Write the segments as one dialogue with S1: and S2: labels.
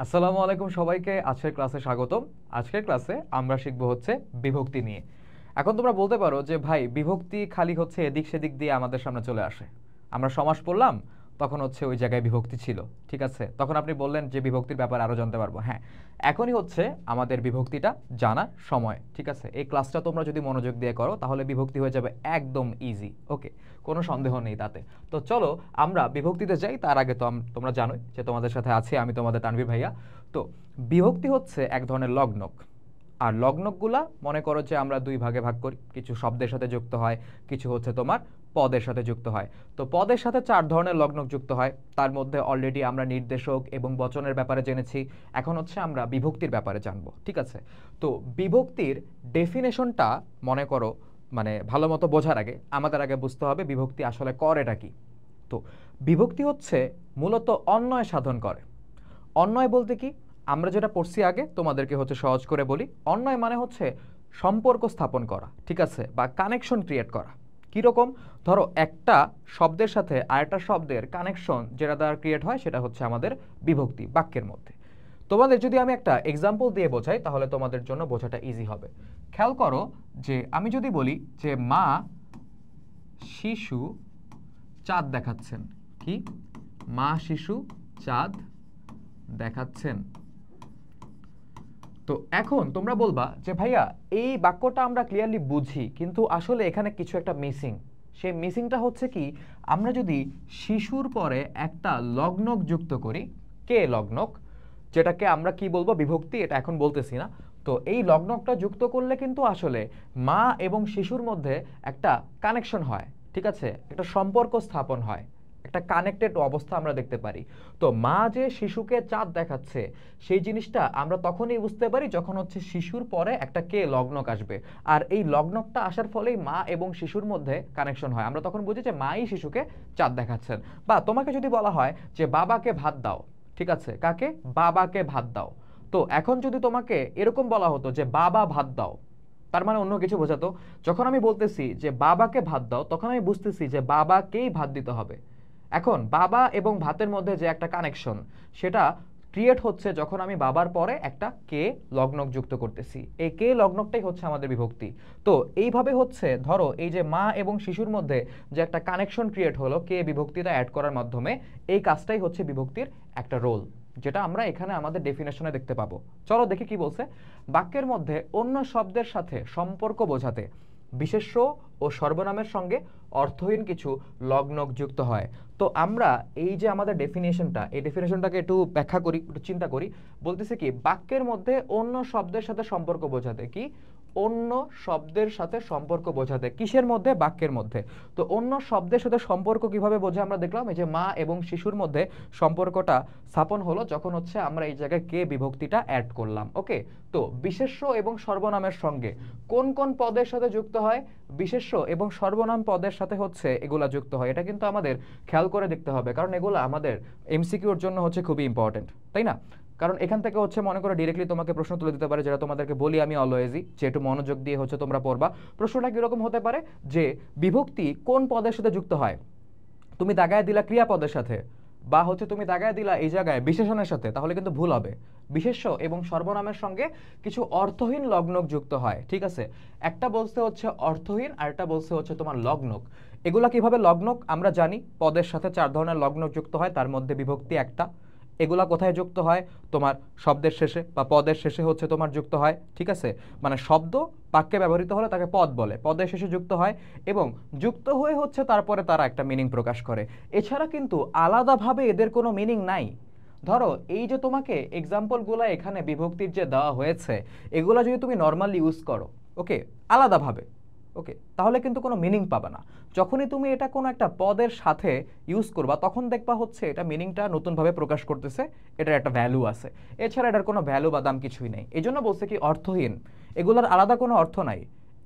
S1: আসসালামু আলাইকুম সবাইকে। আজকের ক্লাসে স্বাগতম। আজকের ক্লাসে আমরা শিখব হচ্ছে বিভক্তি নিয়ে। এখন তোমরা বলতে পারো যে ভাই বিভক্তি খালি হচ্ছে এদিক সেদিক দিয়ে আমাদের সামনে চলে আসে। আমরা সমাস পড়লাম, তখন হচ্ছে ওই জায়গায় বিভক্তি ছিল, ঠিক আছে? তখন আপনি বললেন যে বিভক্তির ব্যাপারে আরও জানতে পারবো। হ্যাঁ, এখনই হচ্ছে আমাদের বিভক্তিটা জানার সময়, ঠিক আছে? এই ক্লাসটা তোমরা যদি মনোযোগ দিয়ে করো তাহলে বিভক্তি হয়ে যাবে একদম ইজি। ওকে, কোনো সন্দেহ নেই তাতে। তো চলো আমরা বিভক্তিতে যাই। তার আগে তো তোমরা জানোই যে তোমাদের সাথে আছে আমি তোমাদের তানভীর ভাইয়া। তো বিভক্তি হচ্ছে এক ধরনের লগ্নক। আর লগ্নকগুলা মনে করো যে আমরা দুই ভাগে ভাগ করি, কিছু শব্দের সাথে যুক্ত হয়, কিছু হচ্ছে তোমার পদের সাথে যুক্ত হয়। তো পদের সাথে চার ধরনের লগ্নক যুক্ত হয়। তার মধ্যে অলরেডি আমরা নির্দেশক এবং বচনের ব্যাপারে জেনেছি। এখন হচ্ছে আমরা বিভক্তির ব্যাপারে জানবো, ঠিক আছে? তো বিভক্তির ডেফিনেশনটা মনে করো, মানে ভালো মতো বোঝার আগে আমাদের আগে বুঝতে হবে বিভক্তি আসলে করেটা কি। তো বিভক্তি হচ্ছে মূলত অন্বয় সাধন করে। অন্বয় বলতে কি, আমরা যেটা পড়ছি আগে তোমাদেরকে হচ্ছে সহজ করে বলি। অন্বয় মানে হচ্ছে সম্পর্ক স্থাপন করা, ঠিক আছে, বা কানেকশন ক্রিয়েট করা। কীরকম? ধরো একটা শব্দের সাথে আরেকটা শব্দের কানেকশন যেটা দ্বারা ক্রিয়েট হয় সেটা হচ্ছে আমাদের বিভক্তি বাক্যের মধ্যে। তোমাদের যদি আমি একটা এক্সাম্পল দিয়ে বোঝাই তাহলে তোমাদের জন্য বোঝাটা ইজি হবে। খেয়াল করো যে আমি যদি বলি যে মা শিশু চাঁদ দেখাচ্ছেন। কি? মা শিশু চাঁদ দেখাচ্ছেন। তো এখন তোমরা বলবা যে ভাইয়া এই বাক্যটা আমরা ক্লিয়ারলি বুঝি, কিন্তু আসলে এখানে কিছু একটা মিসিং। সেই মিসিংটা হচ্ছে কি, আমরা যদি শিশুর পরে একটা লগ্নক যুক্ত করি, কে লগ্নক, যেটাকে আমরা কি বলবো বিভক্তি, এটা এখন বলতেছি না। তো এই লগ্নকটা যুক্ত করলে কিন্তু আসলে মা এবং শিশুর মধ্যে একটা কানেকশন হয়, ঠিক আছে, একটা সম্পর্ক স্থাপন হয়, একটা কানেক্টেড অবস্থা আমরা দেখতে পারি। তো মা যে শিশুকে চাঁদ দেখাচ্ছে সেই জিনিসটা আমরা তখনই বুঝতে পারি যখন হচ্ছে শিশুর পরে একটা কে লগ্নক আসবে। আর এই লগ্নকটা আসার ফলেই মা এবং শিশুর মধ্যে কানেকশন হয়। আমরা তখন বুঝি যে মাই শিশুকে চাঁদ দেখাচ্ছেন। বা তোমাকে যদি বলা হয় যে বাবাকে ভাত দাও, ঠিক আছে, কাকে? বাবাকে ভাত দাও। তো এখন যদি তোমাকে এরকম বলা হতো যে বাবা ভাত দাও, তার মানে অন্য কিছু বোঝাতো। যখন আমি বলতেছি যে বাবাকে ভাত দাও, তখন আমি বুঝতেছি যে বাবাকেই ভাত দিতে হবে। এখন বাবা এবং ভাতের মধ্যে যে একটা কানেকশন, সেটা ক্রিয়েট হচ্ছে যখন আমি বাবার পরে একটা কে লগ্নক যুক্ত করতেছি। এই কে লগ্নকটাই হচ্ছে আমাদের বিভক্তি। তো এইভাবে হচ্ছে ধরো এই যে মা এবং শিশুর মধ্যে যে একটা কানেকশন ক্রিয়েট হলো কে বিভক্তিটা অ্যাড করার মাধ্যমে, এই কাজটাই হচ্ছে বিভক্তির একটা রোল, যেটা আমরা এখানে আমাদের ডেফিনেশনে দেখতে পাবো। চলো দেখি কি বলছে। বাক্যের মধ্যে অন্য শব্দের সাথে সম্পর্ক বোঝাতে বিশেষ্য ও সর্বনামের সঙ্গে অর্থহীন কিছু লগ্নক যুক্ত হয়। তো আমরা এই যে আমাদের ডেফিনেশনটা, এই ডেফিনেশনটাকে একটু ব্যাখ্যা করি, একটু চিন্তা করি। বলতেছে কি, বাক্যের মধ্যে অন্য শব্দের সাথে সম্পর্ক বোঝাতে। কি? অন্য শব্দের সাথে সম্পর্ক বোঝাতে। কিসের মধ্যে? বাক্যের মধ্যে। তো অন্য শব্দের সাথে সম্পর্ক কিভাবে বোঝে আমরা দেখলাম, এই যে মা এবং শিশুর মধ্যে সম্পর্কটা স্থাপন হলো যখন হচ্ছে আমরা এই জায়গায় কে বিভক্তিটা অ্যাড করলাম। ওকে, তো বিশেষ্য এবং সর্বনামের সঙ্গে কোন কোন পদের সাথে যুক্ত হয়? বিশেষ্য এবং সর্বনাম পদের সাথে হচ্ছে এগুলা যুক্ত হয়। এটা কিন্তু আমাদের খেয়াল করে দেখতে হবে, কারণ এগুলো আমাদের এমসিকিউর জন্য হচ্ছে খুবই ইম্পর্টেন্ট, তাই না? কারণ এখান থেকে হচ্ছে মনে করো ডিরেক্টলি তোমাকে প্রশ্ন তুলে দিতে পারে, যেটা তোমাদেরকে বলি আমি অলওয়েজই, যে একটু মনোযোগ দিয়ে হচ্ছে তোমরা পড়বা। প্রশ্নটা কিরকম হতে পারে যে বিভক্তি কোন পদের সাথে যুক্ত হয়? তুমি দাগায় দিলা ক্রিয়াপদের সাথে, বা হচ্ছে তুমি দাগায় দিলা এই জায়গায় বিশেষণের সাথে, তাহলে কিন্তু ভুল হবে। বিশেষ্য এবং সর্বনামের সঙ্গে কিছু অর্থহীন লগ্নক যুক্ত হয়, ঠিক আছে? একটা বলতে হচ্ছে অর্থহীন, আর একটা বলতে হচ্ছে তোমার লগ্নক। এগুলা কিভাবে লগ্নক আমরা জানি, পদের সাথে চার ধরনের লগ্নক যুক্ত হয়, তার মধ্যে বিভক্তি একটা। এগুলা কোথায় যুক্ত হয়? তোমার শব্দের শেষে বা পদের শেষে হচ্ছে তোমার যুক্ত হয়, ঠিক আছে? মানে শব্দ বাক্যে ব্যবহৃত হলে তাকে পদ বলে, পদের শেষে যুক্ত হয় এবং যুক্ত হয়ে হচ্ছে তারপরে তারা একটা মিনিং প্রকাশ করে। এছাড়া কিন্তু আলাদাভাবে এদের কোনো মিনিং নাই। ধরো এই যে তোমাকে এক্সাম্পলগুলো এখানে বিভক্তির যে দেওয়া হয়েছে, এগুলো যদি তুমি নর্মালি ইউজ করো, ওকে, আলাদাভাবে, ওকে, তাহলে কিন্তু কোনো মিনিং পাবে না। যখনই তুমি এটা কোনো একটা পদের সাথে ইউজ করবা তখন দেখবা হচ্ছে এটা মিনিংটা নতুনভাবে প্রকাশ করতেছে, এটার একটা ভ্যালু আছে। এছাড়া এটার কোনো ভ্যালু বা দাম কিছুই নেই। এই জন্য বলছে কি অর্থহীন, এগুলোর আলাদা কোনো অর্থ নাই।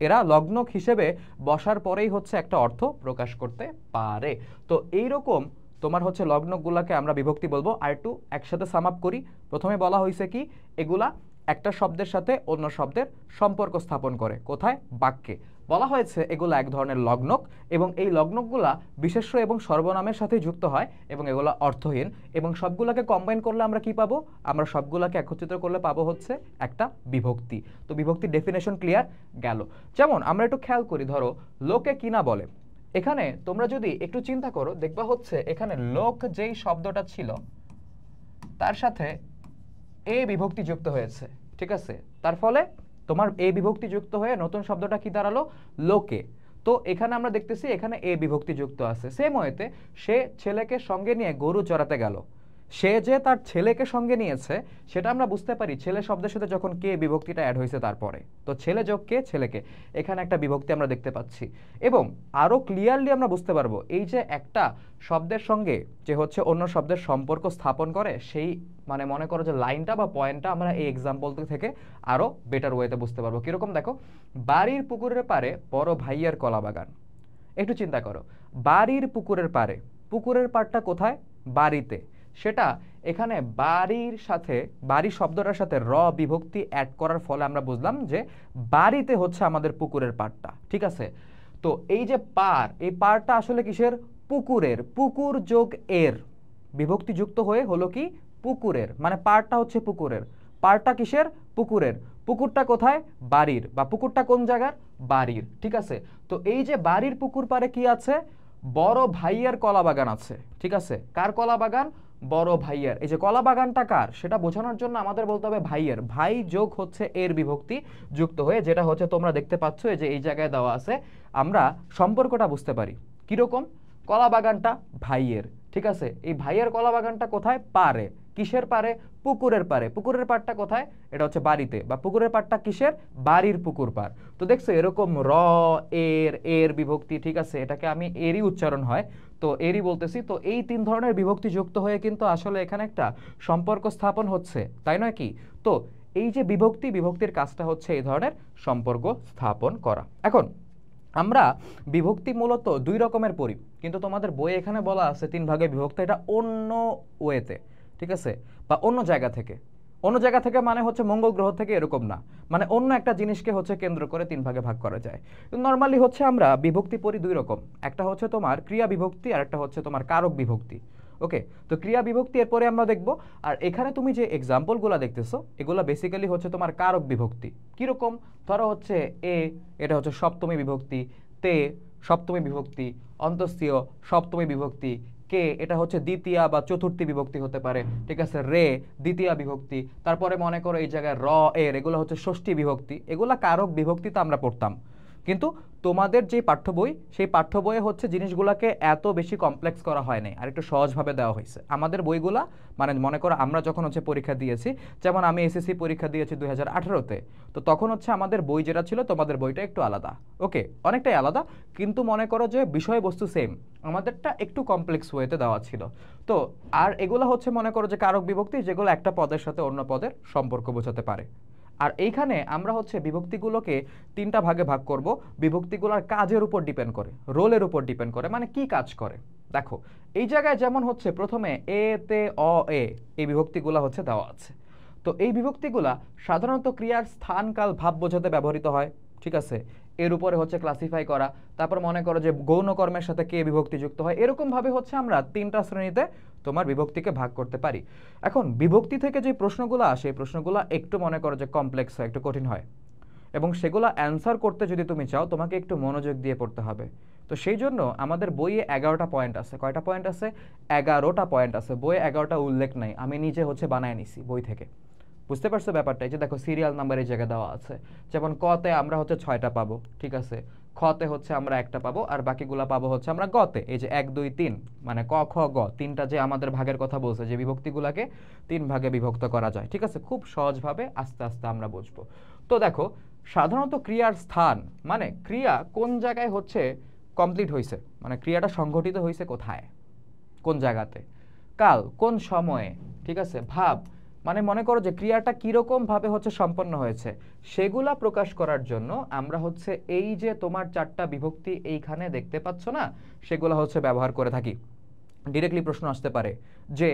S1: এরা লগ্নক হিসেবে বসার পরেই হচ্ছে একটা অর্থ প্রকাশ করতে পারে। তো এইরকম তোমার হচ্ছে লগ্নকগুলাকে আমরা বিভক্তি বলবো। আর একটু একসাথে সাম আপ করি। প্রথমে বলা হয়েছে কি, এগুলা একটা শব্দের সাথে অন্য শব্দের সম্পর্ক স্থাপন করে। কোথায়? বাক্যে। বলা হয়েছে এগুলো এক ধরনের লগ্নক এবং এই লগ্নকগুলা বিশেষ্য এবং সর্বনামের সাথে যুক্ত হয় এবং এগুলো অর্থহীন এবং সবগুলোকে কম্বাইন করলে আমরা কি পাবো, আমরা সবগুলোকে একত্রিত করলে পাবো হচ্ছে একটা বিভক্তি। তো বিভক্তির ডেফিনেশন ক্লিয়ার গেল। যেমন আমরা একটু খেয়াল করি, ধরো লোকে কিনা বলে, এখানে তোমরা যদি একটু চিন্তা করো দেখবা হচ্ছে এখানে লোক যেই শব্দটা ছিল তার সাথে এ বিভক্তি যুক্ত হয়েছে, ঠিক আছে, তার ফলে তোমার এ বিভক্তি যুক্ত হয়ে নতুন শব্দটা কি দাঁড়ালো, লোকে। তো এখানে আমরা দেখতেছি এখানে এ বিভক্তি যুক্ত আছে। সেম ওয়েতে সে ছেলেকে সঙ্গে নিয়ে গরু চড়াতে গেল, সে যে তার ছেলেকে সঙ্গে নিয়েছে সেটা আমরা বুঝতে পারি ছেলে শব্দের সাথে যখন কে বিভক্তিটা অ্যাড হয়েছে তারপরে, তো ছেলে যোগ কে ছেলেকে, এখানে একটা বিভক্তি আমরা দেখতে পাচ্ছি। এবং আরো ক্লিয়ারলি আমরা বুঝতে পারবো এই যে একটা শব্দের সঙ্গে যে হচ্ছে অন্য শব্দের সম্পর্ক স্থাপন করে, সেই মানে মনে করো যে লাইনটা বা পয়েন্টটা আমরা এই এক্সাম্পল থেকে আরো বেটার ওয়েতে বুঝতে পারবো। কিরকম দেখো, বাড়ির পুকুরের পারে বড় ভাইয়ের কলা বাগান। একটু চিন্তা করো, বাড়ির পুকুরের পারে, পুকুরের পাড়টা কোথায়, বাড়িতে, সেটা এখানে বাড়ির সাথে বাড়ি শব্দটার সাথে র বিভক্তি অ্যাড করার ফলে আমরা বুঝলাম যে বাড়িতে হচ্ছে আমাদের পুকুরের পাড়টা, ঠিক আছে। তো এই যে পার, এই পারটা আসলে কিসের, পুকুরের, পুকুর যোগ এর বিভক্তি যুক্ত হয়ে হলো কি পুকুরের, মানে পারটা হচ্ছে পুকুরের, পারটা কিসের, পুকুরের, পুকুরটা কোথায়, বাড়ির, বা পুকুরটা কোন জায়গার, বাড়ির, ঠিক আছে। তো এই যে বাড়ির পুকুর পারে কি আছে, বড় ভাইয়ের কলা বাগান আছে, ঠিক আছে। কার কলা বাগান, বড় ভাইয়ের। এই যে কলা বাগানটা কার সেটা বোঝানোর জন্য আমাদের বলতে হবে ভাইয়ের, ভাই যোগ হচ্ছে এর বিভক্তি যুক্ত হয়ে, যেটা হচ্ছে তোমরা দেখতে পাচ্ছ এই যে এই জায়গায় দেওয়া আছে। আমরা সম্পর্কটা বুঝতে পারি কিরকম, কলা বাগানটা ভাইয়ের, ঠিক আছে। এই ভাইয়ের কলা বাগানটা কোথায়, পারে, কিসের পারে, পুকুরের পারে, পুকুরের পাড়টা কোথায়, এটা হচ্ছে বাড়িতে, বা পুকুরের পাড়টা কিসের, বাড়ির পুকুর পাড়। তো দেখছো এরকম র এর এর বিভক্তি, ঠিক আছে, এটাকে আমি এরই উচ্চারণ হয় তো এরই বলতেছি। তো এই তিন ধরনের বিভক্তি যুক্ত হয়ে কিন্তু আসলে এখানে একটা সম্পর্ক স্থাপন হচ্ছে, তাই নয় কি। তো এই যে বিভক্তি, বিভক্তির কাজটা হচ্ছে এই ধরনের সম্পর্ক স্থাপন করা। এখন আমরা বিভক্তি মূলত দুই রকমের পড়ি, কিন্তু তোমাদের বই এখানে বলা আছে তিন ভাগে বিভক্ত, এটা অন্য ওয়েতে, ঠিক আছে, বা অন্য জায়গা থেকে। অন্য জায়গা থেকে মানে হচ্ছে মঙ্গল গ্রহ থেকে এরকম না, মানে অন্য একটা জিনিসকে হচ্ছে কেন্দ্র করে তিন ভাগে ভাগ করা যায়। নর্মালি হচ্ছে আমরা বিভক্তি পড়ি দুই রকম, একটা হচ্ছে তোমার ক্রিয়া বিভক্তি আর একটা হচ্ছে তোমার কারক বিভক্তি। ওকে, তো ক্রিয়া বিভক্তি এরপরে আমরা দেখব। আর এখানে তুমি যে এক্সাম্পলগুলো দেখতেছো এগুলো বেসিক্যালি হচ্ছে তোমার কারক বিভক্তি। কিরকম, ধরো হচ্ছে এ, এটা হচ্ছে সপ্তমী বিভক্তি, তে সপ্তমী বিভক্তি, অন্তস্থীয় সপ্তমী বিভক্তি, কে এটা হচ্ছে দ্বিতীয়া বা চতুর্থী বিভক্তি হতে পারে, ঠিক আছে, রে দ্বিতীয়া বিভক্তি, তারপরে মনে করো এই জায়গায় র এর এগুলো হচ্ছে ষষ্ঠী বিভক্তি। এগুলা কারক বিভক্তিতে আমরা পড়তাম, কিন্তু তোমাদের যে পাঠ্য বই সেই পাঠ্য বইয়ে হচ্ছে জিনিসগুলোকে এত বেশি কমপ্লেক্স করা হয় নাই, আর একটু সহজভাবে দেওয়া হয়েছে। আমাদের বইগুলা মানে মনে করো আমরা যখন হচ্ছে পরীক্ষা দিয়েছি, যেমন আমি এসএসসি পরীক্ষা দিয়েছি 2018-তে, তো তখন হচ্ছে আমাদের বই যেটা ছিল তোমাদের বইটা একটু আলাদা, ওকে, অনেকটাই আলাদা, কিন্তু মনে করো যে বিষয়বস্তু সেম, আমাদেরটা একটু কমপ্লেক্স ওয়েতে দেওয়া ছিল। তো আর এগুলো হচ্ছে মনে করো যে কারক বিভক্তি, যেগুলো একটা পদের সাথে অন্য পদের সম্পর্ক বোঝাতে পারে। আর এইখানে আমরা হচ্ছে বিভক্তিগুলোকে তিনটা ভাগে ভাগ করব, বিভক্তিগুলোর কাজের উপর ডিপেন্ড করে, রোলের উপর ডিপেন্ড করে, মানে কি কাজ করে। দেখো এই জায়গায় যেমন হচ্ছে প্রথমে এ তে অ এ, এই বিভক্তিগুলো হচ্ছে দেওয়া আছে। তো এই বিভক্তিগুলা সাধারণত ক্রিয়ার স্থান কাল ভাব বোঝাতে ব্যবহৃত হয়, ঠিক আছে। এর উপরে হচ্ছে ক্লাসিফাই করা, তারপর মনে করো যে গৌণ কর্মের সাথে কে বিভক্তি যুক্ত হয়, এরকম ভাবে হচ্ছে আমরা তিনটা শ্রেণীতে তোমার বিভক্তিকে ভাগ করতে পারি। এখন বিভক্তি থেকে যে প্রশ্নগুলো আসে, প্রশ্নগুলো একটু মনে করো যে কমপ্লেক্স হয়, একটু কঠিন হয়, এবং সেগুলো অ্যান্সার করতে যদি তুমি চাও তোমাকে একটু মনোযোগ দিয়ে পড়তে হবে। তো সেই জন্য আমাদের বইয়ে 11টা পয়েন্ট আছে। কয়টা পয়েন্ট আছে? 11টা পয়েন্ট আছে। বইয়ে 11টা উল্লেখ নাই, আমি নিজে হচ্ছে বানায় নিছি বই থেকে। বুঝতে পারছো ব্যাপারটা? এই যে দেখো সিরিয়াল নাম্বার এই জায়গায় দেওয়া আছে, যেমন কতে আমরা হচ্ছে 6টা পাবো, ঠিক আছে, খতে হচ্ছে আমরা একটা পাবো, আর বাকিগুলা পাবো হচ্ছে আমরা গতে। এই যে 1 2 3 মানে ক খ গ, তিনটা যে আমাদের ভাগের কথা বলছে, যে বিভক্তিগুলাকে তিন ভাগে বিভক্ত করা যায়, ঠিক আছে, খুব সহজভাবে আস্তে আস্তে আমরা বুঝবো। তো দেখো সাধারণত ক্রিয়ার স্থান মানে ক্রিয়া কোন জায়গায় হচ্ছে কমপ্লিট হয়েছে, মানে ক্রিয়াটা সংঘটিত হয়েছে কোথায়, কোন জায়গাতে, কাল কোন সময়ে, ঠিক আছে, ভাব মানে মনে করো যে ক্রিয়াটা কিরকম ভাবে হচ্ছে সম্পন্ন হয়েছে, সেগুলা প্রকাশ করার জন্য আমরা হচ্ছে এই যে তোমার 4টা বিভক্তি এইখানে দেখতে পাচ্ছ না, সেগুলা হচ্ছে ব্যবহার করে থাকি। ডিরেক্টলি প্রশ্ন আসতে পারে যে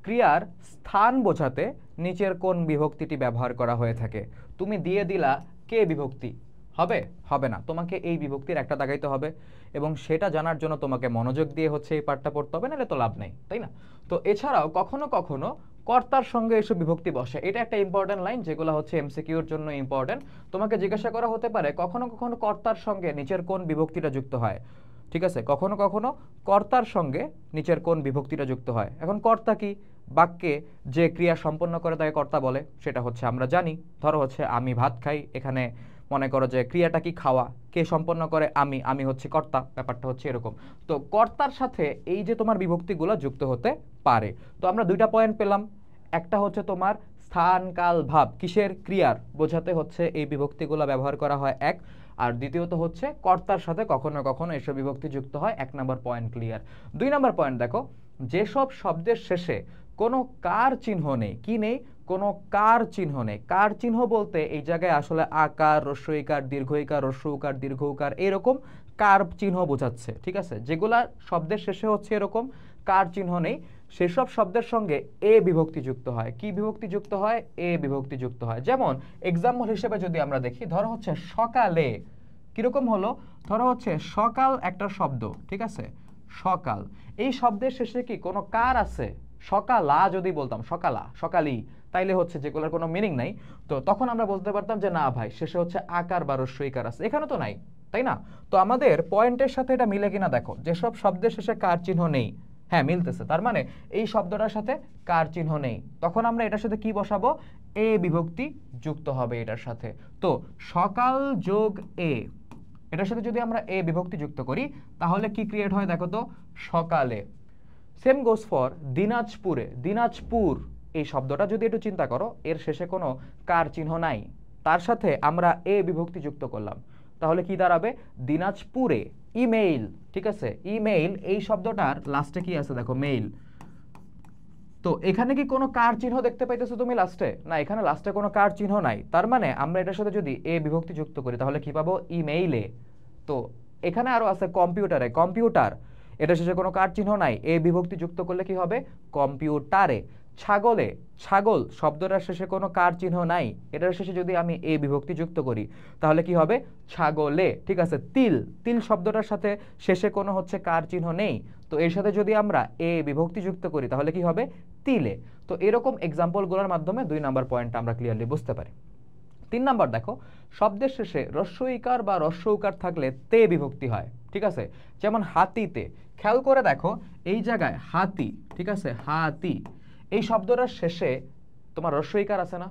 S1: ক্রিয়ার স্থান বোঝাতে নিচের কোন বিভক্তিটি ব্যবহার করা হয়ে থাকে। তুমি দিয়ে দিলা কে বিভক্তি, হবে? হবে না। তোমাকে এই বিভক্তির একটা দাগাইতে হবে এবং সেটা জানার জন্য তোমাকে মনোযোগ দিয়ে হচ্ছে এই পাঠটা পড়তে হবে, নাহলে তো লাভ নেই, তাই না? তো এছাড়াও কখনো কখনো কর্তার সঙ্গে এসব বিভক্তি বসে। এটা একটা ইম্পর্টেন্ট লাইন, যেগুলো হচ্ছে এমসিকিউর জন্য ইম্পর্টেন্ট। তোমাকে জিজ্ঞাসা করা হতে পারে কখনো কখনো কর্তার সঙ্গে নিচের কোন বিভক্তিটা যুক্ত হয়। ঠিক আছে, কখনো কখনো কর্তার সঙ্গে নিচের কোন বিভক্তিটা যুক্ত হয়। এখন কর্তা কি? বাক্যে যে ক্রিয়া সম্পন্ন করে তাকে কর্তা বলে, সেটা হচ্ছে আমরা জানি। ধরো হচ্ছে আমি ভাত খাই, এখানে মনে করো যে ক্রিয়াটা কি? খাওয়া। কে সম্পন্ন করে? আমি। আমি হচ্ছে কর্তা। ব্যাপারটা হচ্ছে এরকম। তো কর্তার সাথে এই যে তোমার বিভক্তিগুলো যুক্ত হতে পারে। তো আমরা দুইটা পয়েন্ট পেলাম। একটা হচ্ছে তোমার স্থান কাল ভাব কিসের? ক্রিয়ার বোঝাতে হচ্ছে এই বিভক্তিগুলো ব্যবহার করা হয় এক। আর দ্বিতীয়ত হচ্ছে কর্তার সাথে কখনো কখনো এসব বিভক্তি যুক্ত হয়। 1 নম্বর পয়েন্ট ক্লিয়ার। 2 নম্বর পয়েন্ট দেখো, যেসব শব্দের শেষে কোনো কার চিহ্ন নেই। কি নেই? কোনো কার চিহ্ন নেই। কার চিহ্ন বলতে এই জায়গায় আসলে আকার, হ্রস্ব ইকার, দীর্ঘ ইকার, হ্রস্ব উকার, দীর্ঘ উকার, এরকম কার চিহ্ন বোঝাচ্ছে। ঠিক আছে, যেগুলা শব্দের শেষে হচ্ছে এরকম কার চিহ্ন নেই, সেসব শব্দের সঙ্গে এ বিভক্তি যুক্ত হয়। কি বিভক্তি যুক্ত হয়? এ বিভক্তি যুক্ত হয়। যেমন এক্সাম্পল হিসেবে যদি আমরা দেখি, ধরো হচ্ছে সকালে। কিরকম হলো? ধরো হচ্ছে সকাল একটা শব্দ, ঠিক আছে, সকাল। এই শব্দের শেষে কি কোনো কার আছে? সকালা যদি বলতাম, সকালা, সকালি, তাইলে হচ্ছে যেগুলোর কোনো মিনিং নাই, তো তখন আমরা বলতে পারতাম যে না ভাই, শেষে হচ্ছে আকার বা হ্রস্ব ইকার আছে। এখানে তো নাই, তাই না? তো আমাদের পয়েন্টের সাথে এটা মিলে কিনা দেখো, যেসব শব্দের শেষে কার চিহ্ন নেই, হ্যাঁ মিলতেছে, তার মানে এই শব্দটার সাথে কার চিহ্ন নেই। তখন আমরা এটার সাথে কি বসাবো? এ বিভক্তি যুক্ত হবে এটার সাথে। তো সকাল যোগ এ, এটার সাথে যদি আমরা এ বিভক্তি যুক্ত করি তাহলে কি ক্রিয়েট হয় দেখো তো? সকালে। সেম গোস ফর দিনাজপুরে। দিনাজপুর এই শব্দটা যদি একটু চিন্তা করো, এর শেষে কোনো কার চিহ্ন নাই, তার সাথে আমরা এ বিভক্তি যুক্ত করলাম, তাহলে কি দাঁড়াবে? দিনাজপুরে। ইমেইল, ঠিক আছে, ইমেইল এই শব্দটার লাস্টে কি আছে দেখো? মেইল। তো এখানে কি কোনো কার চিহ্ন দেখতে পাইতেছো তুমি লাস্টে? না, এখানে লাস্টে কোনো কার চিহ্ন নাই। তার মানে আমরা এটার সাথে যদি এ বিভক্তি যুক্ত করি তাহলে কি পাবো? ইমেইলে। তো এখানে আরো আছে কম্পিউটারে। কম্পিউটার, এটা শেষে কোনো কার চিহ্ন নাই, এ বিভক্তি যুক্ত করলে কি হবে? কম্পিউটারে। ছাগলে, ছাগল শব্দটার শেষে কোনো কার চিহ্ন নাই, এটার শেষে যদি আমি এ বিভক্তি যুক্ত করি তাহলে কি হবে? ছাগলে। ঠিক আছে। তিল, তিল শব্দটার সাথে শেষে কোনো হচ্ছে কার চিহ্ন নেই, তো এর সাথে যদি আমরা এ বিভক্তি যুক্ত করি তাহলে কি হবে? তিলে। তো এরকম এক্সাম্পলগুলোর মাধ্যমে 2 নাম্বার পয়েন্টটা আমরা ক্লিয়ারলি বুঝতে পারি। 3 নাম্বার দেখো, শব্দের শেষে হ্রস্ব ইকার বা হ্রস্ব উকার থাকলে তে বিভক্তি হয়। ঠিক আছে, যেমন হাতিতে। খেয়াল করে দেখো এই জায়গায় হাতি, ঠিক আছে, হাতি এই শব্দটার শেষে তোমার হ্রস্ব ইকার আছে না?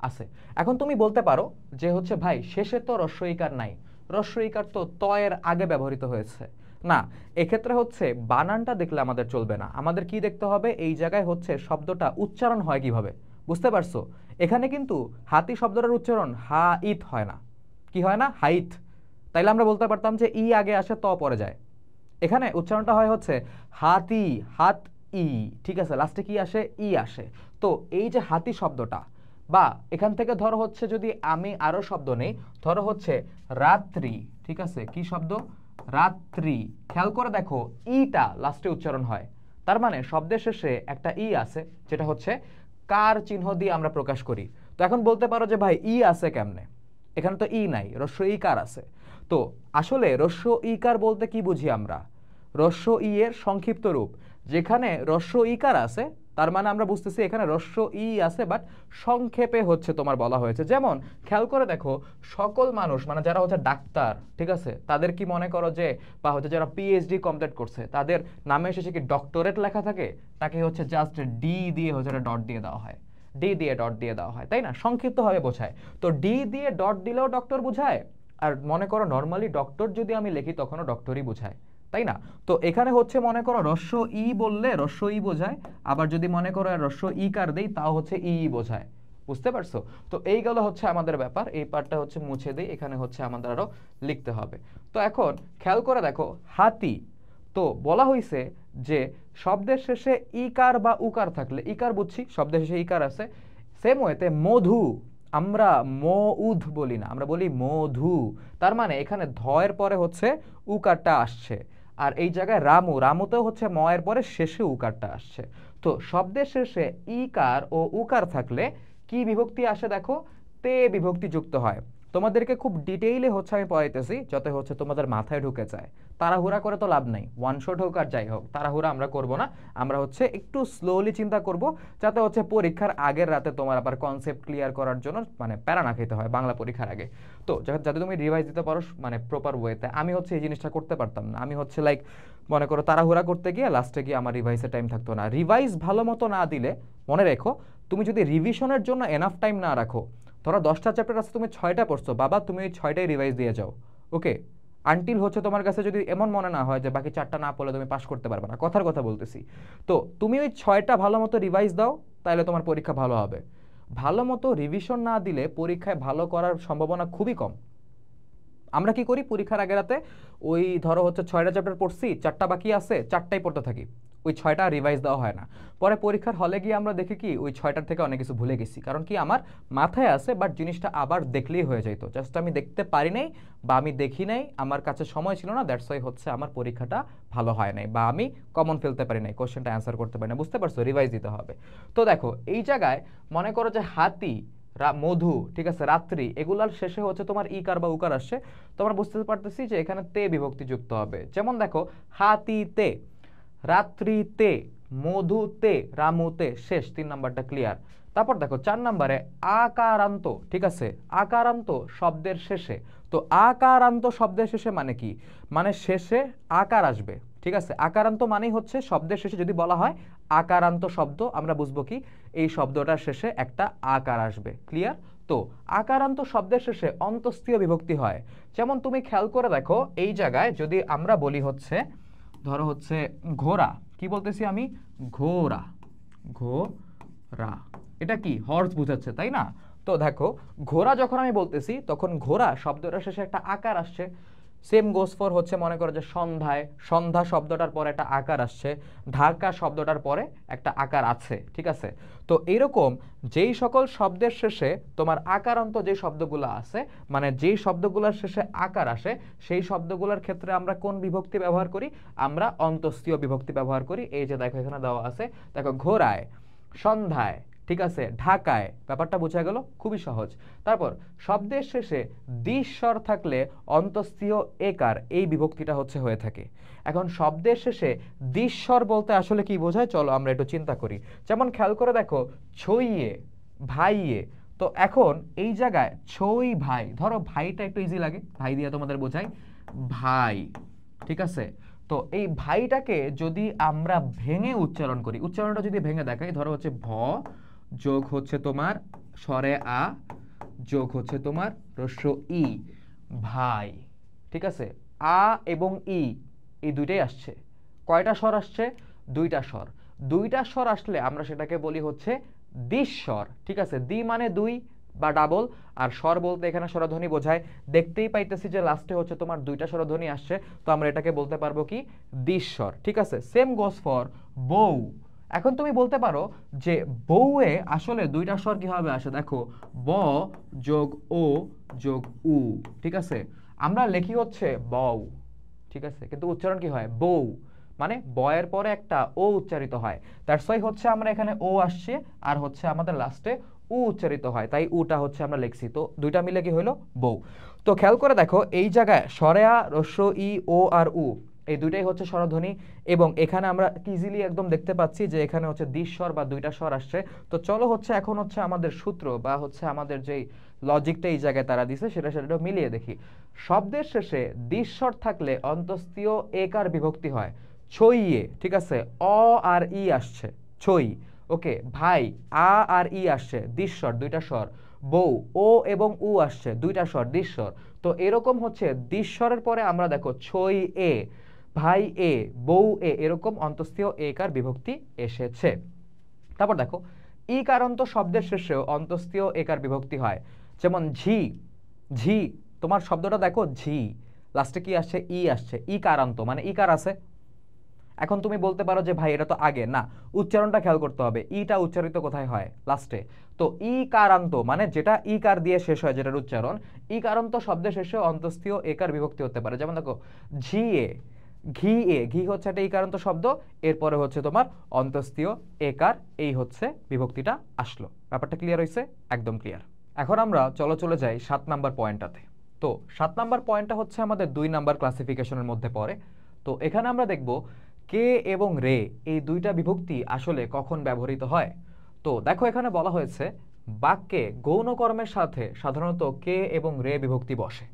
S1: আছে। এখন তুমি বলতে পারো যে হচ্ছে ভাই শেষে তো হ্রস্ব ইকার নাই, হ্রস্ব ইকার তো ত এর আগে ব্যবহৃত হয়েছে। না, এক্ষেত্রে হচ্ছে বানানটা দেখলে আমাদের চলবে না, আমাদের কি দেখতে হবে? এই জায়গায় হচ্ছে শব্দটা উচ্চারণ হয় কিভাবে, বুঝতে পারছো? এখানে কিন্তু হাতি শব্দটার উচ্চারণ হা ইত হয় না। কি হয় না? হাইত। তাইলে আমরা বলতে পারতাম যে ই আগে আসে ত পরে যায়। এখানে উচ্চারণটা হয় হচ্ছে হাতি, হাত ই, ঠিক আছে, লাস্টে কি আসে? ই আসে। তো এই যে হাতি শব্দটা, বা এখান থেকে ধরো হচ্ছে যদি আমি আরো শব্দ নেই, ধরো হচ্ছে রাত্রি, ঠিক আছে, কি শব্দ? রাত্রি। খেয়াল করে দেখো ইটা লাস্টে উচ্চারণ হয়, তার মানে শব্দের শেষে একটা ই আছে, যেটা হচ্ছে কার চিহ্ন দিয়ে আমরা প্রকাশ করি। তো এখন বলতে পারো যে ভাই ই আছে কেমনে? এখানে তো ই নাই, হ্রস্ব ই কার আছে। তো আসলে হ্রস্ব ইকার বলতে কি বুঝি আমরা? হ্রস্ব ই এর সংক্ষিপ্ত রূপ। যেখানে হ্রস্ব ইকার আছে তার মানে আমরা বুঝতেছি এখানে হ্রস্ব ই আছে, বাট সংক্ষেপে হচ্ছে তোমার বলা হয়েছে। যেমন খেয়াল করে দেখো সকল মানুষ, মানে যারা হচ্ছে ডাক্তার, ঠিক আছে, তাদের কি মনে করো যে, বা হচ্ছে যারা পিএইচডি কমপ্লিট করছে তাদের নামে শেষে কি ডক্টরেট লেখা থাকে? তাকে হচ্ছে জাস্ট ডি দিয়ে হচ্ছে ডট দিয়ে দেওয়া হয়, ডি দিয়ে ডট দিয়ে দেওয়া হয়, তাই না? সংক্ষিপ্তভাবে বোঝায়। তো ডি দিয়ে ডট দিলেও ডক্টর বোঝায়, আর মনে করো নর্মালি ডক্টর যদি আমি লিখি তখনও ডক্টরই বোঝায়, তাই না? তো এখানে হচ্ছে মনে করো হ্রস্ব ই বললে হ্রস্ব ই বোঝায়, আবার যদি মনে করো হ্রস্ব ই কার দেই তাও হচ্ছে ই বোঝায়। বুঝতে পারছো? তো এইগুলো হচ্ছে আমাদের ব্যাপার। এই পার্টটা হচ্ছে মুছে দেই, এখানে হচ্ছে আমাদের আরো লিখতে হবে। তো এখন খেয়াল করে দেখো হাতি, তো বলা হয়েছে যে শব্দের শেষে ইকার বা উকার থাকলে, ইকার বুঝছি, শব্দের শেষে ইকার আছে, সেম ওয়েতে মধু, আমরা মউধ বলি না, আমরা বলি মধু। তার মানে এখানে ধ এর পরে হচ্ছে উকারটা আসছে, আর এই জায়গায় রামু, রামুতেও হচ্ছে ম এর পরে শেষে উকারটা আসছে। তো শব্দের শেষে ইকার ও উকার থাকলে কি বিভক্তি আসে দেখো? তে বিভক্তি যুক্ত হয়। তোমাদেরকে খুব ডিটেইলে হচ্ছে আমি পড়াইতেছি যাতে হচ্ছে তোমাদের মাথায় ঢুকে যায়। তাড়াহুড়া করে তো লাভ নাই, ওয়ান শট হোক আর যাই হোক, তাড়াহুড়া আমরা করব না। আমরা হচ্ছে একটু স্লোলি চিন্তা করব যাতে হচ্ছে পরীক্ষার আগের রাতে তোমার আবার কনসেপ্ট ক্লিয়ার করার জন্য মানে প্যারা না খেতে হয় বাংলা পরীক্ষার আগে। তো যাতে তুমি রিভাইজ দিতে পারো মানে প্রপার ওয়েতে। আমি হচ্ছে এই জিনিসটা করতে পারতাম না, আমি হচ্ছে লাইক মনে করো তাড়াহুড়া করতে গিয়ে লাস্টে গিয়ে আমার রিভাইসের টাইম থাকতো না। রিভাইজ ভালো মতো না দিলে মনে রেখো, তুমি যদি রিভিশনের জন্য এনাফ টাইম না রাখো, ধরো 10টা চ্যাপ্টার আছে তুমি 6টা পড়ছো, বাবা তুমি ওই 6টাই রিভাইজ দিয়ে যাও, ওকে, আনটিল হচ্ছে তোমার কাছে যদি এমন মনে না হয় যে বাকি 4টা না পড়লে তুমি পাস করতে পারবে না, কথার কথা বলতেছি। তো তুমি ওই 6টা ভালো মতো রিভাইজ দাও, তাহলে তোমার পরীক্ষা ভালো হবে। ভালো মতো রিভিশন না দিলে পরীক্ষায় ভালো করার সম্ভাবনা খুবই কম। আমরা কি করি পরীক্ষার আগে রাতে, ওই ধরো হচ্ছে 6টা চ্যাপ্টার পড়ছি, 4টা বাকি আছে, 4টাই পড়তে থাকি, ওই 6টা রিভাইজ দেওয়া হয় না। পরে পরীক্ষার হলে গিয়ে আমরা দেখি কি ওই 6টার থেকে অনেক কিছু ভুলে গেছি, কারণ কি আমার মাথায় আছে বাট জিনিসটা আবার দেখলেই হয়ে যেত, জাস্ট আমি দেখতে পারি নাই বা আমি দেখি নাই, আমার কাছে সময় ছিল না, দ্যাটস ওয়াই হচ্ছে আমার পরীক্ষাটা ভালো হয় নাই বা আমি কমন ফেলতে পারি নাই, কোশ্চেনটা অ্যান্সার করতে পারি না। বুঝতে পারছো, রিভাইজ দিতে হবে। তো দেখো এই জায়গায় মনে করো যে হাতি, মধু, ঠিক আছে, রাত্রি, এগুলার শেষে হচ্ছে তোমার ইকার বা উকার আসছে, তোমরা বুঝতে পারতেছি যে এখানে তে বিভক্তি যুক্ত হবে। যেমন দেখো হাতিতে, রাত্রিতে, মধুতে, রামুতে, শেষ 3 নাম্বারটা ক্লিয়ার। তারপর দেখো 4 নাম্বারে আকারান্ত, ঠিক আছে, আকারান্ত শব্দের শেষে। তো আকারান্ত শব্দের শেষে মানে কি, মানে শেষে আকার আসবে, ঠিক আছে। আকারান্ত মানেই হচ্ছে শব্দের শেষে যদি বলা হয় আকারান্ত শব্দ, আমরা বুঝবো কি এই শব্দটার শেষে একটা আকার আসবে, ক্লিয়ার। তো আকারান্ত শব্দের শেষে অন্তস্থীয় বিভক্তি হয়। যেমন তুমি খেয়াল করে দেখো এই জায়গায় যদি আমরা বলি হচ্ছে, ধরো হচ্ছে ঘোড়া, কি বলতেছি আমি, ঘোড়া, ঘোড়া, এটা কি হর্স বুঝাচ্ছে, তাই না। তো দেখো ঘোড়া যখন আমি বলতেছি তখন ঘোড়া শব্দটার শেষে একটা আকার আসছে। সেম গোস ফর হচ্ছে মনে করো যে সন্ধ্যায়, সন্ধ্যা শব্দটার পরে একটা আকার আসছে, ঢাকা শব্দটার পরে একটা আকার আছে, ঠিক আছে। তো এরকম যেই সকল শব্দের শেষে তোমার আকারান্ত যে শব্দগুলো আছে, মানে যেই শব্দগুলোর শেষে আকার আসে, সেই শব্দগুলোর ক্ষেত্রে আমরা কোন বিভক্তি ব্যবহার করি, আমরা অন্তস্থীয় বিভক্তি ব্যবহার করি। এই যে দেখো এখানে দেওয়া আছে, দেখো ঘোড়ায়, সন্ধ্যায়, ঠিক আছে, ঢাকায়, ব্যাপারটা বোঝা গেল, খুবই সহজ। তারপর শব্দের শেষে দ্বিস্বর থাকলে অন্তস্থীয় একার, এই বিভক্তিটা হচ্ছে হয়ে থাকে। এখন শব্দের শেষে দ্বিস্বর বলতে আসলে কি বোঝায়, চলো আমরা একটু চিন্তা করি। যেমন খেয়াল করে দেখো ছইয়ে, ভাইয়ে। তো এখন এই জায়গায় ছই ভাই, ধরো ভাইটা একটু ইজি লাগে, ভাই দিয়ে তোমাদের বোঝাই, ভাই, ঠিক আছে। তো এই ভাইটাকে যদি আমরা ভেঙে উচ্চারণ করি, উচ্চারণটা যদি ভেঙে দেখাই, ধরো হচ্ছে ভ যোগ হচ্ছে তোমার স্বরে আ যোগ হচ্ছে তোমার হ্রস্ব ই, ভাই, ঠিক আছে। আ এবং ই এই দুইটাই আসছে, কয়টা স্বর আসছে, 2টা স্বর। 2টা স্বর আসলে আমরা সেটাকে বলি হচ্ছে দ্বিস্বর, ঠিক আছে। দ্বি মানে 2 বা ডাবল, আর স্বর বলতে এখানে স্বরধ্বনি বোঝায়। দেখতেই পাইতেছি যে লাস্টে হচ্ছে তোমার 2টা স্বরধ্বনি আসছে, তো আমরা এটাকে বলতে পারবো কি দ্বিস্বর, ঠিক আছে। সেম গোস ফর বউ। এখন তুমি বলতে পারো যে বউয়ে আসলে 2টা স্বর কিভাবে আসে, দেখো ব যোগ ও যোগ উ, ঠিক আছে। আমরা লিখি হচ্ছে বউ, ঠিক আছে, কিন্তু উচ্চারণ কি হয় বউ, মানে বয়ের পরে একটা ও উচ্চারিত হয়। দ্যাটস ওয়াই হচ্ছে আমরা এখানে ও আসছে আর হচ্ছে আমাদের লাস্টে উ উচ্চারিত হয়, তাই উটা হচ্ছে আমরা লিখছি। তো দুইটা মিলে কি হলো বউ। তো খেয়াল করে দেখো এই জায়গায় স্বরে আ, হ্রস্ব ই, ও আর উ, এই দুইটাই হচ্ছে স্বরধ্বনি, এবং এখানে আমরা ইজিলি একদম দেখতে পাচ্ছি যে এখানে হচ্ছে দ্বিস্বর বা 2টা স্বর আসছে। তো চলো হচ্ছে এখন হচ্ছে আমাদের সূত্র বা হচ্ছে আমাদের যেই লজিকটা এই জায়গায় তারা দিছে সেটা মিলিয়ে দেখি। শব্দের শেষে দ্বিস্বর থাকলে অন্তস্থীয় একার বিভক্তি হয়। ছইয়ে, ঠিক আছে, অ আর ই আসছে, ছই, ওকে। ভাই, আ আর ই আসছে, দ্বিস্বর, 2টা স্বর। বউ, ও এবং উ আসছে, 2টা স্বর, দ্বিস্বর। তো এরকম হচ্ছে দ্বিস্বরের পরে আমরা দেখো ছই এ, ভাই এ, বউ এ, এরকম অন্তস্থীয় একার বিভক্তি এসেছে। তারপর দেখো ইকারান্ত শব্দের শেষেও অন্তস্থীয় একার বিভক্তি হয়। যেমন ঝি, ঝি, তোমার শব্দটা দেখো ঝি, লাস্টে কি আসছে, ই আসছে, ইকারান্ত মানে ইকার আছে। এখন তুমি বলতে পারো যে ভাই এটা তো আগে না, উচ্চারণটা খেয়াল করতে হবে, ইটা উচ্চারিত কোথায় হয়, লাস্টে। তো ইকারান্ত মানে যেটা ইকার দিয়ে শেষ হয়, যেটার উচ্চারণ, ইকারান্ত শব্দের শেষে অন্তস্থীয় একার বিভক্তি হতে পারে। যেমন দেখো ঝিয়ে, ঘি এ, ঘি হচ্ছে একটা ইকারান্ত শব্দ, এরপরে হচ্ছে তোমার অন্তস্থীয় একার, এই হচ্ছে বিভক্তিটা আসলো। ব্যাপারটা ক্লিয়ার হয়েছে, একদম ক্লিয়ার। এখন আমরা চলে যাই 7 নাম্বার পয়েন্টটাতে। তো 7 নাম্বার পয়েন্টটা হচ্ছে আমাদের 2 নাম্বার ক্লাসিফিকেশনের মধ্যে পড়ে। তো এখানে আমরা দেখব কে এবং রে এই দুইটা বিভক্তি আসলে কখন ব্যবহৃত হয়। তো দেখো এখানে বলা হয়েছে বাক্যে গৌণ কর্মের সাথে সাধারণত কে এবং রে বিভক্তি বসে।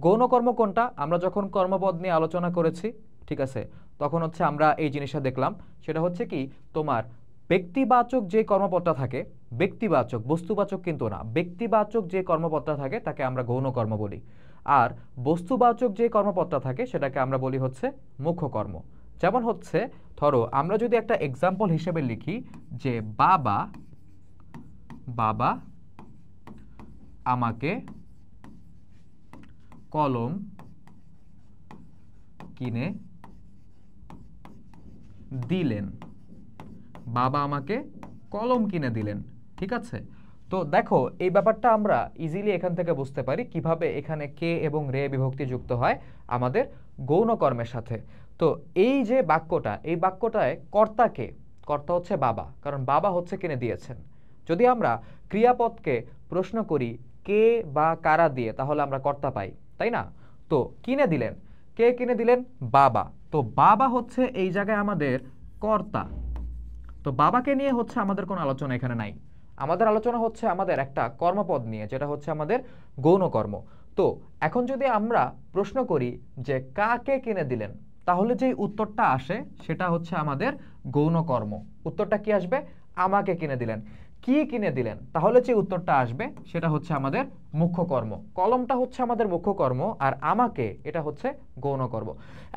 S1: গৌণ কর্ম কোনটা? আমরা যখন কর্মপদ নিয়ে আলোচনা করেছি, ঠিক আছে, তখন হচ্ছে আমরা এই জিনিসটা দেখলাম। সেটা হচ্ছে কি, তোমার ব্যক্তিবাচক যে কর্মপদটা থাকে, ব্যক্তিবাচক, বস্তুবাচক কিন্তু না, ব্যক্তিবাচক যে কর্মপদটা থাকে তাকে আমরা গৌণ কর্ম বলি। আর বস্তুবাচক যে কর্মপদটা থাকে সেটাকে আমরা বলি হচ্ছে মুখ্য কর্ম। যেমন হচ্ছে ধরো আমরা যদি একটা এক্সাম্পল হিসেবে লিখি যে বাবা বাবা আমাকে কলম কিনে দিলেন, বাবা আমাকে কলম কিনে দিলেন, ঠিক আছে। তো দেখো এই ব্যাপারটা আমরা ইজিলি এখান থেকে বুঝতে পারি কিভাবে এখানে কে এবং রে বিভক্তি যুক্ত হয় আমাদের গৌণ কর্মের সাথে। তো এই যে বাক্যটা, এই বাক্যটায় কর্তা কে? কর্তা হচ্ছে বাবা, কারণ বাবা হচ্ছে কিনে দিয়েছেন। যদি আমরা ক্রিয়াপদকে প্রশ্ন করি কে বা কারা দিয়ে, তাহলে আমরা কর্তা পাই, তাই না? তো কিনে দিলেন, কে কিনে দিলেন? বাবা। তো বাবা হচ্ছে এই জায়গায় আমাদের কর্তা। তো বাবাকে নিয়ে হচ্ছে আমাদের কোনো আলোচনা এখানে নাই। আমাদের আলোচনা হচ্ছে আমাদের একটা কর্মপদ নিয়ে, যেটা হচ্ছে আমাদের গৌণ কর্ম। তো এখন যদি আমরা প্রশ্ন করি যে কাকে কিনে দিলেন, তাহলে যে উত্তরটা আসে সেটা হচ্ছে আমাদের গৌণ কর্ম। উত্তরটা কি আসবে? আমাকে কিনে দিলেন। কি কিনে দিলেন, তাহলে যে উত্তরটা আসবে সেটা হচ্ছে আমাদের মুখ্য কর্ম। কলমটা হচ্ছে আমাদের মুখ্য কর্ম, আর আমাকে এটা হচ্ছে গৌণ কর্ম।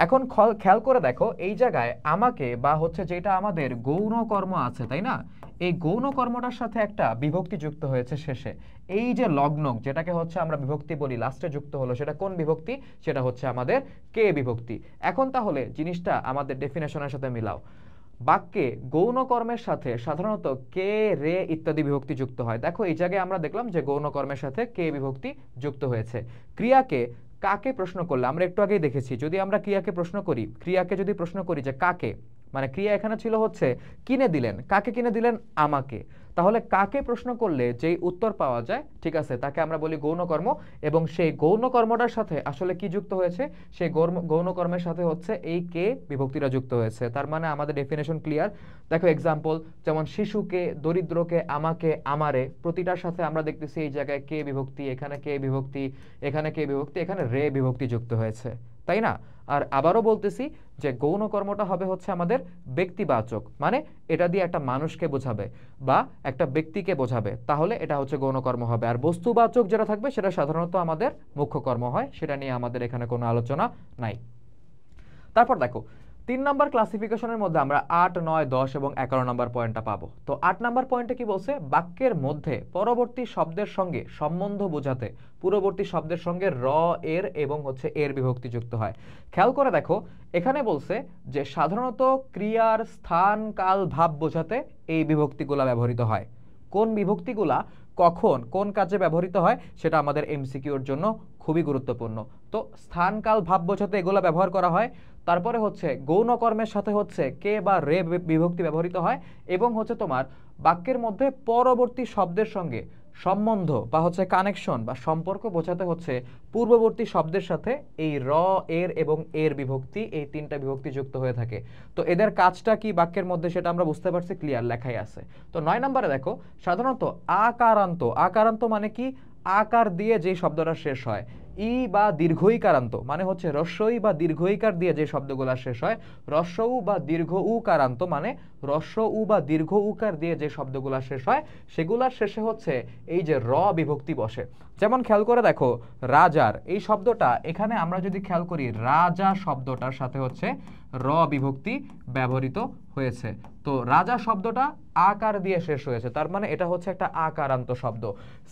S1: এখন খেয়াল করে দেখো এই জায়গায় আমাকে বা হচ্ছে যেটা আমাদের গৌণ কর্ম আছে, তাই না, এই গৌণ কর্মটার সাথে একটা বিভক্তি যুক্ত হয়েছে শেষে। এই যে লগ্নক, যেটাকে হচ্ছে আমরা বিভক্তি বলি, লাস্টে যুক্ত হলো, সেটা কোন বিভক্তি? সেটা হচ্ছে আমাদের কে বিভক্তি। এখন তাহলে জিনিসটা আমাদের ডেফিনেশনের সাথে মিলাও। বাক্যে গৌণ কর্মের সাথে সাধারণত কে, রে ইত্যাদি বিভক্তি যুক্ত হয়। দেখো এই জায়গায় আমরা দেখলাম যে গৌণ কর্মের সাথে কে বিভক্তি যুক্ত হয়েছে। ক্রিয়াকে কাকে প্রশ্ন করলে, আমরা একটু আগেই দেখেছি, যদি আমরা ক্রিয়াকে প্রশ্ন করি, ক্রিয়াকে যদি প্রশ্ন করি যে কাকে, মানে ক্রিয়া এখানে ছিল হচ্ছে কিনে দিলেন, কাকে কিনে দিলেন? আমাকে। তাহলে কাকে প্রশ্ন করলে যেই উত্তর পাওয়া যায়, ঠিক আছে, তাকে আমরা বলি গৌণ কর্ম। এবং সেই গৌণ কর্মটার সাথে আসলে কি যুক্ত হয়েছে? সেই গৌণ কর্মের সাথে হচ্ছে এই কে বিভক্তিটা যুক্ত হয়েছে। তার মানে আমাদের ডেফিনেশন ক্লিয়ার। দেখো এক্সাম্পল, যেমন শিশুকে, দরিদ্রকে, আমাকে, আমারে, প্রতিটার সাথে আমরা দেখতেছি এই জায়গায় কে বিভক্তি, এখানে কে বিভক্তি, এখানে কে বিভক্তি, এখানে রে বিভক্তি যুক্ত হয়েছে, তাই না? আর আবারও বলতেছি যে গৌণ কর্মটা হবে হচ্ছে আমাদের ব্যক্তিবাচক, মানে এটা দিয়ে একটা মানুষকে বোঝাবে বা একটা ব্যক্তিকে বোঝাবে, তাহলে এটা হচ্ছে গৌণ কর্ম হবে। আর বস্তুবাচক যেটা থাকবে সেটা সাধারণত আমাদের মুখ্য কর্ম হয়, সেটা নিয়ে আমাদের এখানে কোনো আলোচনা নাই। তারপর দেখো 3 নাম্বার ক্লাসিফিকেশনের মধ্যে আমরা 8, 9, 10 এবং 11 নাম্বার পয়েন্টটা পাবো। তো 8 নাম্বার পয়েন্টে কি বলছে? বাক্যের মধ্যে পরবর্তী শব্দের সঙ্গে সম্বন্ধ বোঝাতে পূর্ববর্তী শব্দের সঙ্গে র, এর এবং হচ্ছে এর বিভক্তি যুক্ত হয়। খেয়াল করে দেখো এখানে বলছে যে সাধারণত ক্রিয়ার স্থান, কাল, ভাব বোঝাতে এই বিভক্তিগুলা ব্যবহৃত হয়। কোন বিভক্তিগুলা কখন কোন কাজে ব্যবহৃত হয় সেটা আমাদের এমসিকিউর জন্য খুবই গুরুত্বপূর্ণ। তো স্থান, কাল, ভাব বোঝাতে এগুলা ব্যবহার করা হয়। তারপরে হচ্ছে গৌণ কর্মের সাথে হচ্ছে কে বা রে বিভক্তি ব্যবহৃত হয়, এবং হচ্ছে তোমার বাক্যের মধ্যে পরবর্তী শব্দের সঙ্গে সম্বন্ধ বা হচ্ছে কানেকশন বা সম্পর্ক বোঝাতে হচ্ছে পূর্ববর্তী শব্দের সাথে এই র, এর এবং এর বিভক্তি, এই 3টা বিভক্তি যুক্ত হয়ে থাকে। তো এদের কাজটা কি বাক্যের মধ্যে সেটা আমরা বুঝতে পারছি, ক্লিয়ার, লেখাই আছে। তো 9 নম্বরে দেখো সাধারণত আকারান্ত, আকারান্ত মানে কি? আকার দিয়ে যে শব্দটা শেষ হয়। ই বা দীর্ঘইকারান্ত মানে হচ্ছে রস্বই বা দীর্ঘইকার দিয়ে যে শব্দগুলো শেষ হয়। রস্ব উ বা দীর্ঘ উকারান্ত মানে রস্ব উ বা দীর্ঘ উকার দিয়ে যে শব্দগুলো শেষ হয়, সেগুলোর শেষে হচ্ছে এই যে র বিভক্তি বসে। যেমন খেয়াল করে দেখো রাজার এই শব্দটা, এখানে আমরা যদি খেয়াল করি রাজা শব্দটার সাথে হচ্ছে র বিভক্তি ব্যবহৃত হয়েছে। তো রাজা শব্দটা আকার দিয়ে শেষ হয়েছে, তার মানে এটা হচ্ছে একটা আকারান্ত শব্দ।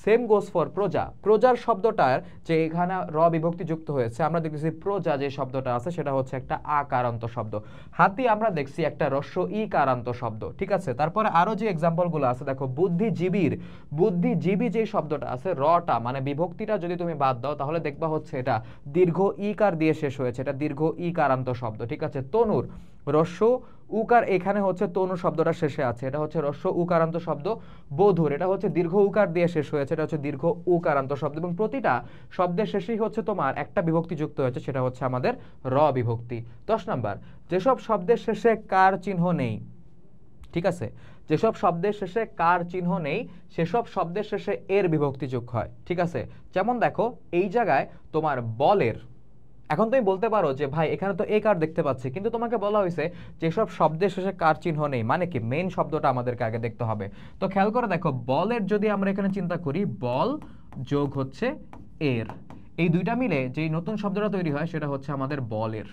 S1: সেম গোস ফর প্রজা, প্রজার শব্দটার যে এখানে র বিভক্তি যুক্ত হয়েছে, আমরা দেখতেছি প্রজা যে শব্দটা আছে সেটা হচ্ছে একটা আকারান্ত শব্দ। হাতি আমরা দেখছি একটা রস্ব ই কারান্ত শব্দ, ঠিক আছে। তারপরে আরো যে এক্সাম্পলগুলো আছে দেখো বুদ্ধিজীবীর, বুদ্ধিজীবী যে শব্দটা আছে, রটা মানে বিভক্তিটা যদি তুমি বাদ দাও তাহলে দেখবা হচ্ছে এটা দীর্ঘ ই কার দিয়ে শেষ হয়েছে, এটা দীর্ঘ ই কারান্ত শব্দ, ঠিক আছে। তনুর, রস্য উকার এখানে হচ্ছে তনু শব্দটা শেষে আছে, এটা হচ্ছে রস্য উকারান্ত শব্দ। বধুর এটা হচ্ছে দীর্ঘ উকার দিয়ে শেষ হয়েছে, এটা হচ্ছে দীর্ঘ উকারান্ত শব্দ। এবং প্রতিটা শব্দের শেষেই হচ্ছে তোমার একটা বিভক্তি যুক্ত হয়েছে, সেটা হচ্ছে আমাদের র বিভক্তি। 10 নাম্বার, যেসব শব্দের শেষে কার চিহ্ন নেই, ঠিক আছে, যেসব শব্দের শেষে কার চিহ্ন নেই সেসব শব্দের শেষে এর বিভক্তি যোগ হয়, ঠিক আছে। যেমন দেখো এই জায়গায় তোমার বলের, এখন তুমি বলতে পারো যে ভাই এখানে তো এ কার দেখতে পাচ্ছি, কিন্তু তোমাকে বলা হয়েছে যেসব শব্দের শেষে কার চিহ্ন নেই, মানে কি মেইন শব্দটা আমাদেরকে আগে দেখতে হবে। তো খেয়াল করে দেখো, বলের যদি আমরা এখানে চিন্তা করি, বল যোগ হচ্ছে এর, এই দুইটা মিলে যেই নতুন শব্দটা তৈরি হয় সেটা হচ্ছে আমাদের বলের।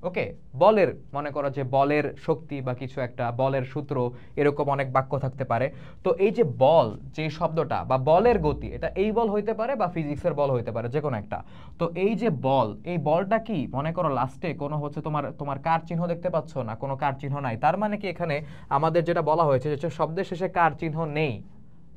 S1: ওকে, বলের, মনে করো যে বলের শক্তি বা কিছু একটা বলের সূত্র, এরকম অনেক বাক্য থাকতে পারে। তো এই যে বল, যে শব্দটা বা বলের গতি, এটা এই বল হইতে পারে বা ফিজিক্সের বল হইতে পারে, যে কোনো একটা। তো এই যে বল, এই বলটা কি, মনে করো লাস্টে কোনো হচ্ছে তোমার তোমার কার চিহ্ন দেখতে পাচ্ছ না, কোনো কার চিহ্ন নাই, তার মানে কি এখানে আমাদের যেটা বলা হয়েছে যে শব্দের শেষে কার চিহ্ন নেই,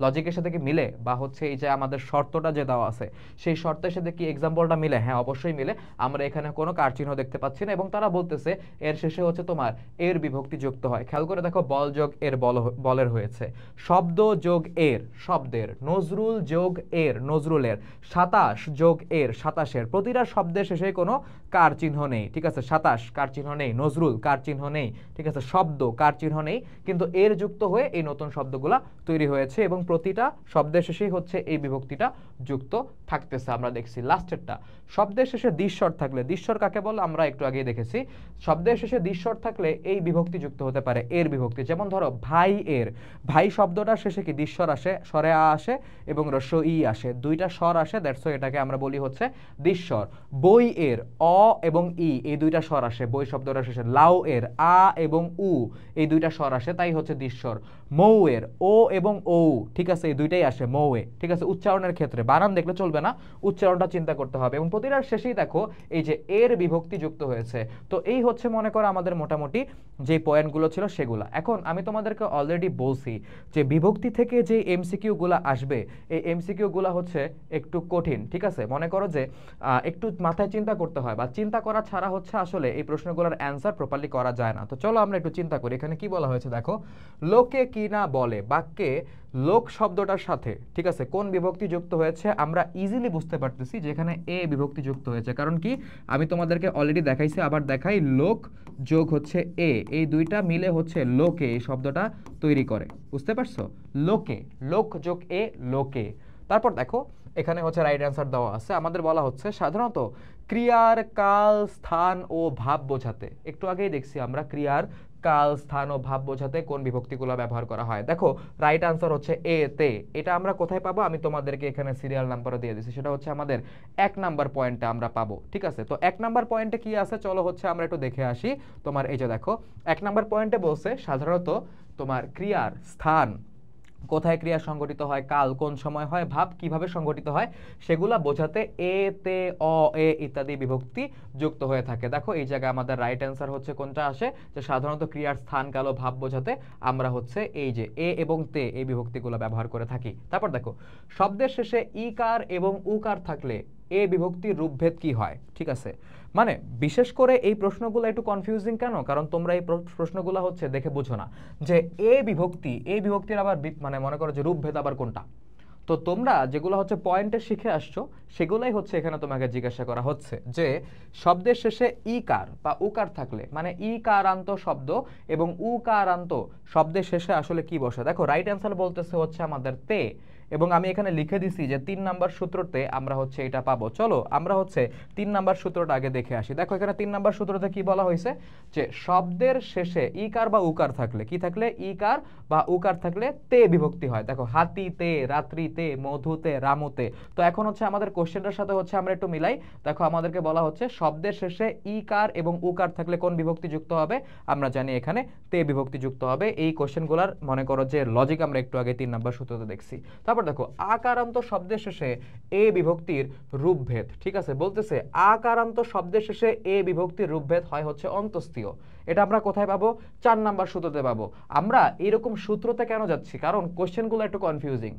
S1: লজিকের সাথে কি মিলে, বা হচ্ছে এই যে আমাদের শর্তটা যে দেওয়া আছে সেই শর্তের সাথে কি এক্সাম্পলটা মিলে? হ্যাঁ, অবশ্যই মিলে। আমরা এখানে কোনো কার চিহ্ন দেখতে পাচ্ছি না, এবং তারা বলতেছে এর শেষে হচ্ছে তোমার এর বিভক্তি যুক্ত হয়। খেয়াল করে দেখো, বল যোগ এর বলের হয়েছে, শব্দ যোগ এর শব্দের, নজরুল যোগ এর নজরুলের, 27 যোগ এর 27-এর, প্রতিটা শব্দের শেষে কোনো কার চিহ্ন নেই, ঠিক আছে। 27 কার চিহ্ন নেই, নজরুল কার চিহ্ন নেই, ঠিক আছে, শব্দ কার চিহ্ন নেই, কিন্তু এর যুক্ত হয়ে এই নতুন শব্দগুলা তৈরি হয়েছে, এবং প্রতিটা শব্দের শেষেই হচ্ছে এই বিভক্তিটা যুক্ত থাকতেছে। আমরা দেখছি লাস্টেরটা, শব্দের শেষে দ্বিস্বর থাকলে, দ্বিস্বর কাকে বলে আমরা একটু আগেই দেখেছি, শব্দের শেষে দ্বিস্বর থাকলে এই বিভক্তি যুক্ত হতে পারে এর বিভক্তি। যেমন ধরো ভাই এর, ভাই শব্দটার শেষে কি দ্বিস্বর আসে, স্বরে আ আসে এবং রস্য ই আসে, দুইটা স্বর আসে, দ্যাটস ওয়াই এটাকে আমরা বলি হচ্ছে দ্বিস্বর। বই এর অ এবং ই এই দুইটা স্বর আসে বই শব্দটার শেষে, লাউ এর আ এবং উ এই দুইটা স্বর আসে, তাই হচ্ছে দ্বিস্বর। মৌ এর ও এবং ও, ঠিক আছে, এই দুইটাই আসে মৌয়ে, ঠিক আছে। উচ্চারণের ক্ষেত্রে বানান দেখলে চলবে না, উচ্চারণটা চিন্তা করতে হবে, এবং প্রতিটার শেষেই দেখো এই যে এর বিভক্তি যুক্ত হয়েছে। তো এই হচ্ছে মনে করো আমাদের মোটামুটি যে পয়েন্টগুলো ছিল সেগুলা। এখন আমি তোমাদেরকে অলরেডি বলছি যে বিভক্তি থেকে যে এমসিকিউ গুলা আসবে, এই এমসিকিউ গুলা হচ্ছে একটু কঠিন, ঠিক আছে। মনে করো যে একটু মাথায় চিন্তা করতে হয়, বা চিন্তা করা ছাড়া হচ্ছে আসলে এই প্রশ্নগুলোর অ্যান্সার প্রপারলি করা যায় না। তো চলো আমরা একটু চিন্তা করি, এখানে কি বলা হয়েছে দেখো, লোকে কি না বলে বাক্যে লোক শব্দটার সাথে, ঠিক আছে, কোন বিভক্তি যুক্ত হয়েছে আমরা ইজিলি বুঝতে পারতেছি যে এখানে এ বিভক্তি যুক্ত হয়েছে। কারণ কি, আমি তোমাদেরকে অলরেডি দেখাইছি, আবার দেখাই, লোক যোগ হচ্ছে এ, এই দুইটা মিলে হচ্ছে লোকে এই শব্দটা তৈরি করে, বুঝতে পারছো? লোকে, লোক যোগ এ, লোকে। তারপর দেখো এখানে হচ্ছে রাইট অ্যান্সার দেওয়া আছে, আমাদের বলা হচ্ছে সাধারণত ক্রিয়ার কাল স্থান ও ভাব বোঝাতে, একটু আগেই দেখছি আমরা ক্রিয়ার কাল স্থান ও ভাব বোঝাতে কোন বিভক্তিগুলো ব্যবহার করা হয়। দেখো রাইট আনসার হচ্ছে এ তে। এটা আমরা কোথায় পাবো, আমি তোমাদেরকে এখানে সিরিয়াল নাম্বারও দিয়ে দিচ্ছি, সেটা হচ্ছে আমাদের 1 নাম্বার পয়েন্টে আমরা পাবো, ঠিক আছে। তো 1 নাম্বার পয়েন্টে কি আছে চলো হচ্ছে আমরা একটু দেখে আসি। তোমার এই যে দেখো 1 নাম্বার পয়েন্টে বলছে সাধারণত তোমার ক্রিয়ার স্থান, কোথায় ক্রিয়া সংগঠিত হয়, কাল কোন সময় হয়, ভাব কিভাবে সংগঠিত হয়, সেগুলা বোঝাতে এ তে অ এ ইত্যাদি বিভক্তি যুক্ত হয়ে থাকে। দেখো এই জায়গায় আমাদের রাইট অ্যান্সার হচ্ছে কোনটা আসে, যে সাধারণত ক্রিয়ার স্থান, কাল ও ভাব বোঝাতে আমরা হচ্ছে এই যে এ এবং তে এই বিভক্তিগুলো ব্যবহার করে থাকি। তারপর দেখো শব্দের শেষে ইকার এবং উকার থাকলে এ বিভক্তির রূপভেদ কি হয়, ঠিক আছে। মানে বিশেষ করে এই প্রশ্নগুলো একটু কনফিউজিং কেন, কারণ তোমরা এই প্রশ্নগুলো হচ্ছে দেখে বুঝো না যে এ বিভক্তি, এই বিভক্তির আবার মানে মনে করো যে রূপভেদ আবার কোনটা। তো তোমরা যেগুলো হচ্ছে পয়েন্টে শিখে আসছো সেগুলাই হচ্ছে এখানে তোমাকে জিজ্ঞাসা করা হচ্ছে যে শব্দের শেষে ইকার বা উকার থাকলে, মানে ইকারান্ত শব্দ এবং উকারান্ত শব্দের শেষে আসলে কি বসে। দেখো রাইট অ্যান্সার বলতেছে হচ্ছে আমাদের তে, এবং আমি এখানে লিখে দিছি যে 3 নাম্বার সূত্রতে আমরা হচ্ছে এটা পাবো। চলো আমরা হচ্ছে 3 নাম্বার সূত্রটা আগে দেখে আসি। দেখো এখানে 3 নাম্বার সূত্রতে কি বলা হয়েছে, যে শব্দের শেষে ইকার বা উকার থাকলে, কি থাকলে, ইকার বা উকার থাকলে তে বিভক্তি হয়। দেখো হাতিতে, রাত্রিতে, মধুতে, রামুতে। তো এখন হচ্ছে আমাদের কোশ্চেনটার সাথে হচ্ছে আমরা একটু মিলাই। দেখো আমাদেরকে বলা হচ্ছে শব্দের শেষে ইকার এবং উকার থাকলে কোন বিভক্তি যুক্ত হবে, আমরা জানি এখানে তে বিভক্তি যুক্ত হবে। এই কোশ্চেনগুলোর মনে করো যে লজিক আমরা একটু আগে 3 নাম্বার সূত্রতে দেখছি। তারপর দেখো আকারান্ত শব্দের শেষে এ বিভক্তির রূপভেদ, ঠিক আছে, বলতেছে আকারান্ত শব্দের শেষে এ বিভক্তির রূপভেদ হয় হচ্ছে অন্তস্তীয়। এটা আমরা কোথায় পাবো, 4 নাম্বার সূত্রতে পাবো। আমরা এরকম সূত্রতে কেন যাচ্ছি, কারণ কোশ্চেনগুলো একটু কনফিউজিং।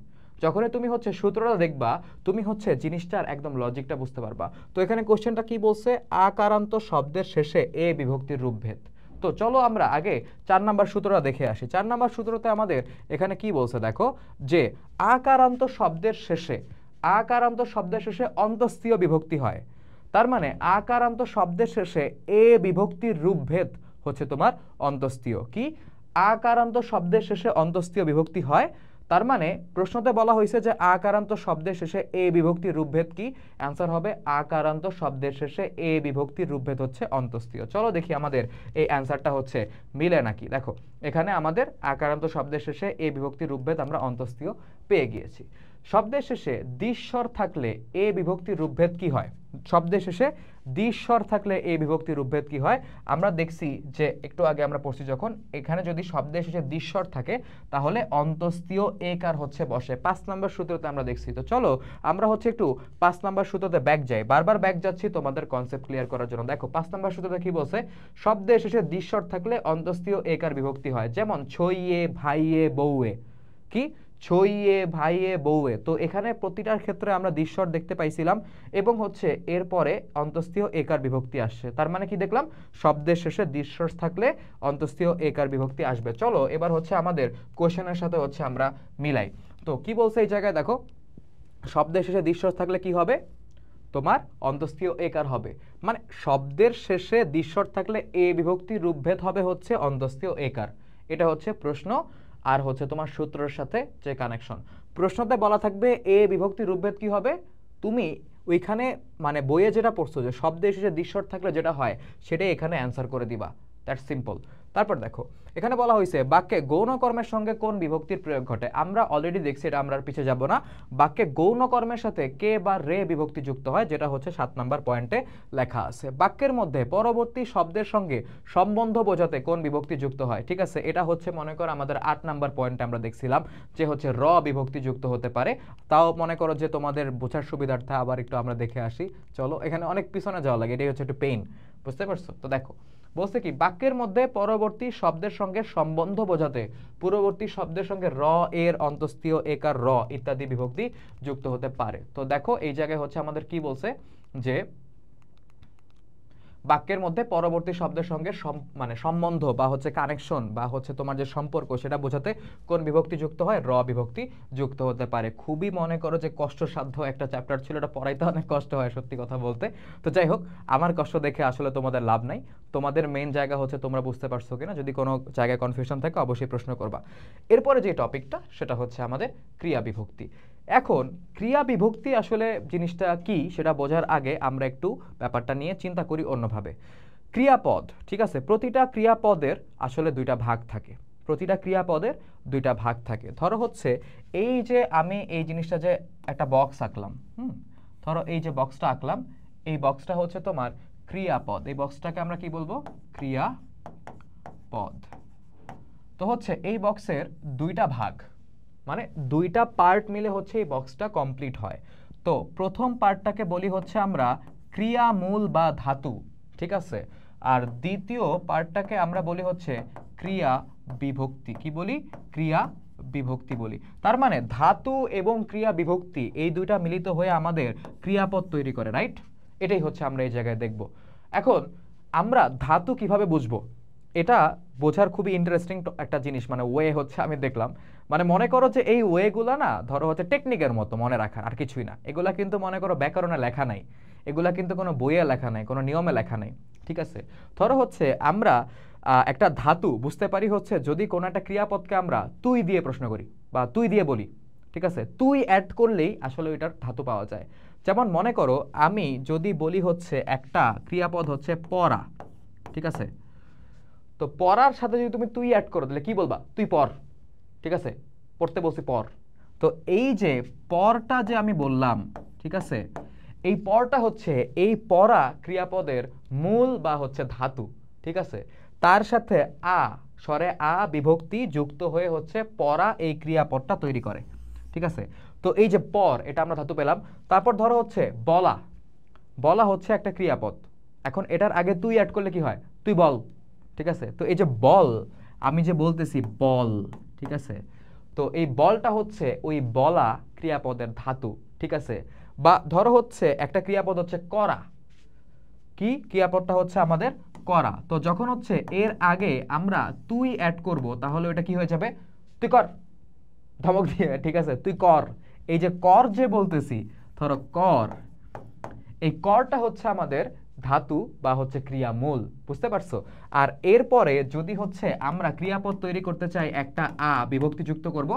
S1: যখনই তুমি হচ্ছে সূত্রটা দেখবা তুমি হচ্ছে জিনিসটার একদম লজিকটা বুঝতে পারবা। তো এখানে কোশ্চেনটা কি বলছে, আকারান্ত শব্দের শেষে এ বিভক্তির রূপভেদ। তো চলো আমরা আগে 4 নাম্বার সূত্রটা দেখে আসি। 4 নাম্বার সূত্রতে আমাদের এখানে কি বলছে দেখো, যে আকারান্ত শব্দের শেষে অন্তস্থীয় বিভক্তি হয়। তার মানে আকারান্ত শব্দের শেষে এ বিভক্তির রূপভেদ হচ্ছে তোমার অন্তস্থীয়। কি, আকারান্ত শব্দের শেষে অন্তস্থীয় বিভক্তি হয়, তার মানে প্রশ্নতে বলা হয়েছে যে আকারান্ত শব্দের শেষে এ বিভক্তির রূপভেদ কি, অ্যান্সার হবে আকারান্ত শব্দের শেষে এ বিভক্তির রূপভেদ হচ্ছে অন্তস্থীয়। চলো দেখি আমাদের এই অ্যান্সারটা হচ্ছে মিলে নাকি। দেখো এখানে আমাদের আকারান্ত শব্দের শেষে এ বিভক্তির রূপভেদ আমরা অন্তস্থীয় পেয়ে গিয়েছি। শব্দের শেষে দ্বিস্বর থাকলে এ বিভক্তির রূপভেদ কি হয়? শব্দের শেষে দ্বিস্বর থাকলে এ বিভক্তির রূপভেদ কি হয়? আমরা দেখছি যে একটু আগে আমরা পড়ছি যখন, এখানে যদি শব্দের শেষে দ্বিস্বর থাকে তাহলে অন্তস্থীয় একার হচ্ছে বসে। 5 নম্বর সূত্রতে আমরা দেখছি। তো চলো আমরা হচ্ছে একটু 5 নম্বর সূত্রতে ব্যাক যাই, বারবার ব্যাক যাচ্ছি তোমাদের কনসেপ্ট ক্লিয়ার করার জন্য। দেখো 5 নম্বর সূত্রতে কি বলছে, শব্দের শেষে দ্বিস্বর থাকলে অন্তস্থীয় একার বিভক্তি হয়। যেমন ছইয়ে, ভাইয়ে, বউয়ে। কি, ছইয়ে, ভাইয়ে, বউয়ে। তো এখানে প্রতিটার ক্ষেত্রে আমরা দ্বিস্বর দেখতে পাইছিলাম এবং হচ্ছে এরপরে অন্তস্থীয় একার বিভক্তি আসছে। তার মানে কি দেখলাম, শব্দের শেষে দ্বিস্বর থাকলে অন্তস্থীয় একার বিভক্তি আসবে। চলো এবার হচ্ছে আমাদের কোশ্চেনের সাথে হচ্ছে আমরা মিলাই। তো কি বলছে এই জায়গায় দেখো, শব্দের শেষে দ্বিস্বর থাকলে কি হবে, তোমার অন্তস্থীয় একার হবে। মানে শব্দের শেষে দ্বিস্বর থাকলে এ বিভক্তির রূপভেদ হবে হচ্ছে অন্তস্থীয় একার। এটা হচ্ছে প্রশ্ন আর হচ্ছে তোমার সূত্রের সাথে যে কানেকশন। প্রশ্নতে বলা থাকবে এ বিভক্তির রূপভেদ কি হবে, তুমি ওইখানে মানে বইয়ে যেটা পড়ছো যে শব্দের শেষে দ্বিস্বর থাকলে যেটা হয় সেটাই এখানে অ্যান্সার করে দিবা। That's simple. তারপর দেখো এখানে বলা হয়েছে বাক্যে গৌণ কর্মের সঙ্গে কোন বিভক্তির প্রয়োগ ঘটে। আমরা অলরেডি দেখছি, এটা আমরা পিছিয়ে যাব না। বাক্যে গৌণ কর্মের সাথে কে বা রে বিভক্তি যুক্ত হয়, যেটা হচ্ছে 7 নাম্বার পয়েন্টে লেখা আছে। বাক্যের মধ্যে পরবর্তী শব্দের সঙ্গে সম্বন্ধ বোঝাতে কোন বিভক্তি যুক্ত হয়, ঠিক আছে, এটা হচ্ছে মনে করো আমাদের 8 নাম্বার পয়েন্টে আমরা দেখছিলাম যে হচ্ছে র বিভক্তি যুক্ত হতে পারে। তাও মনে করো যে তোমাদের বোঝার সুবিধার্থে আবার একটু আমরা দেখে আসি। চলো এখানে অনেক পিছনে যাওয়া লাগে, এটাই হচ্ছে একটু পেইন, বুঝতে পারছো? তো দেখো বলছে কি, বাক্যের মধ্যে পরবর্তী শব্দের সঙ্গে সম্বন্ধ বোঝাতে পূর্ববর্তী শব্দের সঙ্গে র, এর, অন্তস্থীয় একার, র ইত্যাদি বিভক্তি যুক্ত হতে পারে। তো দেখো এই জায়গায় হচ্ছে আমাদের কি বলছে, যে বাক্যের মধ্যে পরবর্তী শব্দের সঙ্গে মানে সম্বন্ধ বা হচ্ছে কানেকশন বা হচ্ছে তোমার যে সম্পর্ক সেটা বোঝাতে কোন বিভক্তি যুক্ত হয়, র বিভক্তি যুক্ত হতে পারে। খুবই মনে করো যে কষ্টসাধ্য একটা চ্যাপ্টার ছিল, এটা পড়াইতে অনেক কষ্ট হয় সত্যি কথা বলতে। তো যাই হোক, আমার কষ্ট দেখে আসলে তোমাদের লাভ নাই। তোমাদের মেইন জায়গা হচ্ছে তোমরা বুঝতে পারছো কিনা, যদি কোনো জায়গায় কনফিউশন থাকে অবশ্যই প্রশ্ন করবা। এরপরে যে টপিকটা সেটা হচ্ছে আমাদের ক্রিয়া বিভক্তি। এখন ক্রিয়া বিভক্তি আসলে জিনিসটা কি সেটা বোঝার আগে আমরা একটু ব্যাপারটা নিয়ে চিন্তা করি অন্যভাবে। ক্রিয়াপদ, ঠিক আছে, প্রতিটা ক্রিয়াপদের আসলে দুইটা ভাগ থাকে। প্রতিটা ক্রিয়াপদের দুইটা ভাগ থাকে। ধরো হচ্ছে এই যে আমি এই জিনিসটা যে একটা বক্স আঁকলাম, ধরো এই যে বক্সটা আঁকলাম, এই বক্সটা হচ্ছে তোমার ক্রিয়াপদ। এই বক্সটাকে আমরা কি বলবো, ক্রিয়াপদ। তো হচ্ছে এই বক্সের দুইটা ভাগ, মানে দুইটা পার্ট মিলে হচ্ছে এই বক্সটা কমপ্লিট হয়। তো প্রথম পার্টটাকে বলি হচ্ছে আমরা ক্রিয়ামূল বা ধাতু, ঠিক আছে, আর দ্বিতীয় পার্টটাকে আমরা বলি হচ্ছে ক্রিয়া বিভক্তি। কি বলি, ক্রিয়া বিভক্তি বলি। তার মানে ধাতু এবং ক্রিয়া বিভক্তি এই দুইটা মিলিত হয়ে আমাদের ক্রিয়াপদ তৈরি করে, রাইট? এটাই হচ্ছে আমরা এই জায়গায় দেখব। এখন আমরা ধাতু কিভাবে বুঝবো, এটা বোঝার খুবই ইন্টারেস্টিং একটা জিনিস, মানে ওয়ে হচ্ছে আমি দেখলাম। মানে মনে করো যে এই ওয়েগুলা না ধরো হচ্ছে টেকনিকের মতো মনে রাখার, আর কিছুই না। এগুলা কিন্তু মনে করো ব্যাকরণে লেখা নাই, এগুলা কিন্তু কোনো বইয়ে লেখা নাই, কোনো নিয়মে লেখা নাই, ঠিক আছে। ধরো হচ্ছে আমরা একটা ধাতু বুঝতে পারি হচ্ছে যদি কোনো একটা ক্রিয়াপদকে আমরা তুই দিয়ে প্রশ্ন করি বা তুই দিয়ে বলি, ঠিক আছে, তুই অ্যাড করলেই আসলে ওইটার ধাতু পাওয়া যায়। যেমন মনে করো আমি যদি বলি হচ্ছে একটা ক্রিয়াপদ হচ্ছে পড়া, ঠিক আছে, তো পড়ার সাথে যদি তুমি তুই অ্যাড করো তাহলে কি বলবা, তুই পড়, ঠিক আছে, পড়তে বলছি পড়। তো এই যে পড়টা যে আমি বললাম, ঠিক আছে, এই পড়টা হচ্ছে এই পড়া ক্রিয়াপদের মূল বা হচ্ছে ধাতু, ঠিক আছে। তার সাথে আ, স্বরে আ বিভক্তি যুক্ত হয়ে হচ্ছে পড়া এই ক্রিয়াপদটা তৈরি করে, ঠিক আছে। তো এই যে পর, এটা আমরা ধাতু পেলাম। তারপর ধরো হচ্ছে বলা, বলা হচ্ছে একটা ক্রিয়াপদ। এখন এটার আগে তুই অ্যাড করলে কি হয়, তুই বল, ঠিক আছে। তো এই যে বল, আমি যে বলতেছি বল, ঠিক আছে, তো এই বলটা হচ্ছে ওই বলা ক্রিয়াপদের ধাতু, ঠিক আছে। বা ধরো হচ্ছে একটা ক্রিয়াপদ হচ্ছে করা, কি ক্রিয়াপদটা হচ্ছে আমাদের করা। তো যখন হচ্ছে এর আগে আমরা তুই অ্যাড করব তাহলে ওটা কি হয়ে যাবে, তুই কর, ধমক দিয়ে, ঠিক আছে, তুই কর। এই যে কর যে বলতেছি, ধরো কর, এই করটা হচ্ছে আমাদের ধাতু বা হচ্ছে ক্রিয়ামূল, বুঝতে পারছো? আর এরপরে যদি হচ্ছে আমরা ক্রিয়াপদ তৈরি করতে চাই, একটা আ বিভক্তি যুক্ত করব,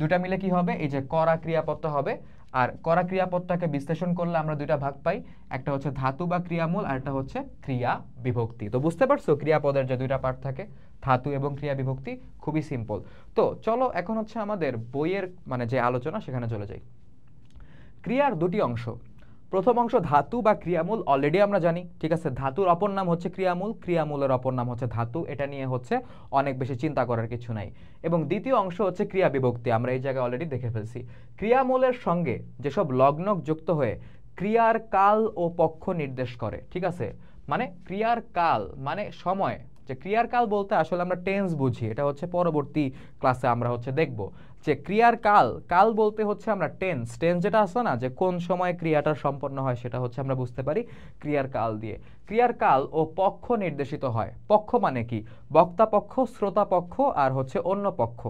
S1: দুটা মিলে কি হবে, এই যে করা ক্রিয়াপদটা হবে। আর করা ক্রিয়াপদটাকে বিশ্লেষণ করলে আমরা দুইটা ভাগ পাই, একটা হচ্ছে ধাতু বা ক্রিয়ামূল, আর একটা হচ্ছে ক্রিয়া বিভক্তি। তো বুঝতে পারছো ক্রিয়াপদের যে দুইটা পার্ট থাকে, ধাতু এবং ক্রিয়া বিভক্তি, খুবই সিম্পল। তো চলো এখন হচ্ছে আমাদের বইয়ের মানে যে আলোচনা সেখানে চলে যাই। ক্রিয়ার দুটি অংশ, প্রথম অংশ ধাতু বা ক্রিয়ামূল, অলরেডি আমরা জানি, ঠিক আছে, ধাতুর অপর নাম হচ্ছে ক্রিয়ামূল, ক্রিয়ামূলের অপর নাম হচ্ছে ধাতু, এটা নিয়ে হচ্ছে অনেক বেশি চিন্তা করার কিছু নাই। এবং দ্বিতীয় অংশ হচ্ছে ক্রিয়া বিভক্তি, আমরা এই জায়গায় অলরেডি দেখে ফেলছি। ক্রিয়ামূলের সঙ্গে যেসব লগ্নক যুক্ত হয়ে ক্রিয়ার কাল ও পক্ষ নির্দেশ করে, ঠিক আছে, মানে ক্রিয়ার কাল মানে সময়, যে ক্রিয়ার কাল বলতে আসলে আমরা টেন্স বুঝি, এটা হচ্ছে পরবর্তী ক্লাসে আমরা হচ্ছে দেখব যে ক্রিয়ার কাল, কাল বলতে হচ্ছে আমরা টেন্স, টেন্স যেটা আসে না যে কোন সময় ক্রিয়াটা সম্পন্ন হয়, সেটা হচ্ছে আমরা বুঝতে পারি ক্রিয়ার কাল দিয়ে। ক্রিয়ার কাল ও পক্ষ নির্দেশিত হয়, পক্ষ মানে কি, বক্তা পক্ষ, শ্রোতা পক্ষ, আর হচ্ছে অন্য পক্ষ।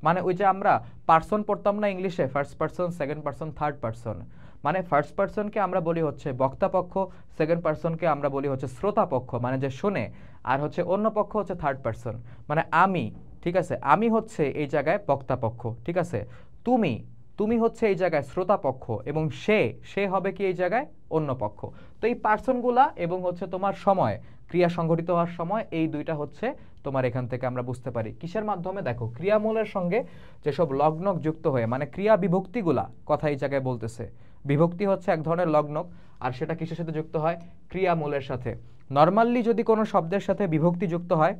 S1: মানে ওই যে আমরা পার্সন পড়তাম না ইংলিশে, first person, second person, third person, মানে ফার্স্ট পার্সনকে আমরা বলি হচ্ছে বক্তা পক্ষ, সেকেন্ড পার্সনকে আমরা বলি হচ্ছে শ্রোতা পক্ষ মানে যে শোনে, আর হচ্ছে অন্য পক্ষ হচ্ছে থার্ড পার্সন মানে আমি, ঠিক আছে, আমি হচ্ছে এই জায়গায় বক্তা পক্ষ, ঠিক আছে, তুমি, তুমি হচ্ছে এই জায়গায় শ্রোতা পক্ষ, এবং সে, সে হবে কি এই জায়গায় অন্য পক্ষ। তো এই পার্সনগুলা এবং হচ্ছে তোমার সময়, ক্রিয়া সংঘটিত হওয়ার সময়, এই দুইটা হচ্ছে তোমার এখান থেকে আমরা বুঝতে পারি কিসের মাধ্যমে, দেখো ক্রিয়ামূলের সঙ্গে যেসব লগ্নক যুক্ত হয়ে, মানে ক্রিয়া বিভক্তিগুলা কথা এই জায়গায় বলতেছে, বিভক্তি হচ্ছে এক ধরনের লগ্নক, আর সেটা কিসের সাথে যুক্ত হয়, ক্রিয়ামূলের সাথে। নরমালি যদি কোনো শব্দের সাথে বিভক্তি যুক্ত হয়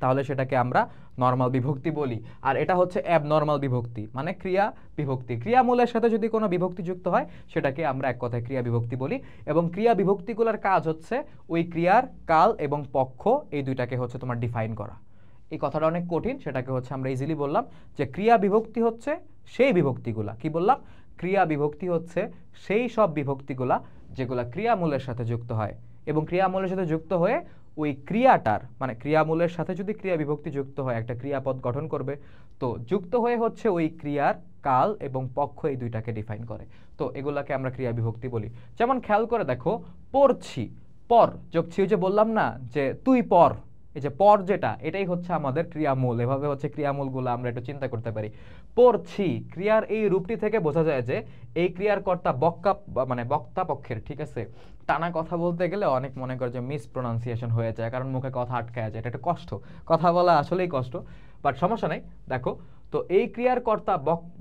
S1: তাহলে সেটাকে আমরা নরমাল বিভক্তি বলি, আর এটা হচ্ছে অ্যাবনরমাল বিভক্তি মানে ক্রিয়া বিভক্তি। ক্রিয়ামূলের সাথে যদি কোনো বিভক্তি যুক্ত হয় সেটাকে আমরা এক কথায় ক্রিয়া বিভক্তি বলি, এবং ক্রিয়া বিভক্তিগুলোর কাজ হচ্ছে ওই ক্রিয়ার কাল এবং পক্ষ এই দুইটাকে হচ্ছে তোমার ডিফাইন করা। এই কথাটা অনেক কঠিন, সেটাকে হচ্ছে আমরা ইজিলি বললাম যে ক্রিয়া বিভক্তি হচ্ছে সেই বিভক্তিগুলা, কি বললাম, ক্রিয়া বিভক্তি হচ্ছে সেই সব বিভক্তিগুলা যেগুলা ক্রিয়ামূলের সাথে যুক্ত হয়, এবং ক্রিয়ামূলের সাথে যুক্ত হয়ে ওই ক্রিয়াটার মানে ক্রিয়ামূলের সাথে যদি ক্রিয়া বিভক্তি যুক্ত হয় একটা ক্রিয়াপদ গঠন করবে, তো যুক্ত হয়ে হচ্ছে ওই ক্রিয়ার কাল এবং পক্ষ এই দুইটাকে ডিফাইন করে। তো এগুলাকে আমরা ক্রিয়া বিভক্তি বলি। যেমন খেয়াল করে দেখো, পড়ছি, পর যোগছি, ওই যে বললাম না যে তুই পর, এই যে পর যেটা, এটাই হচ্ছে আমাদের ক্রিয়ামূল। এভাবে হচ্ছে ক্রিয়ামূলগুলো আমরা একটু চিন্তা করতে পারি। পড়ছি ক্রিয়ার এই রূপটি থেকে বোঝা যায় যে এই ক্রিয়ার কর্তা বক্তা মানে বক্তা পক্ষের, ঠিক আছে, টানা কথা বলতে গেলে অনেক মনে করে যে মিসপ্রোনাউন্সিয়েশন হয়ে যায়, কারণ মুখে কথা আটকায় যায়, এটা একটা কষ্ট, কথা বলা আসলেই কষ্ট, বাট সমস্যা নাই। দেখো, তো এই ক্রিয়ার কর্তা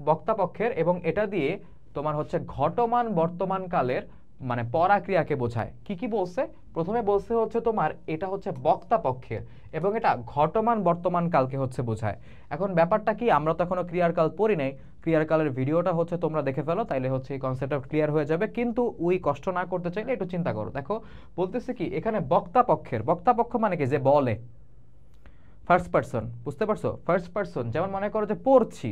S1: বক্তা পক্ষের, এবং এটা দিয়ে তোমার হচ্ছে ঘটমান বর্তমান কালের মানে পরা ক্রিয়াকে বোঝায়। কি কি বলছে, প্রথমে বলছে হচ্ছে তোমার এটা হচ্ছে বক্তা পক্ষের, এবং এটা ঘটমান বর্তমান কালকে হচ্ছে বোঝায়। এখন ব্যাপারটা কি, আমরা তো এখনো ক্রিয়ার কাল পড়ি নাই, ক্রিয়ার কালের ভিডিওটা হচ্ছে তোমরা দেখে ফেলো, তাইলে হচ্ছে এই কনসেপ্টটা ক্লিয়ার হয়ে যাবে। কিন্তু ওই কষ্ট না করতে চাইলে একটু চিন্তা করো। দেখো বলতেছে কি এখানে বক্তা পক্ষের, বক্তা পক্ষ মানে কি, যে বলে, ফার্স্ট পার্সন, বুঝতে পারছো, ফার্স্ট পার্সন। যেমন মনে করো যে পড়ছি,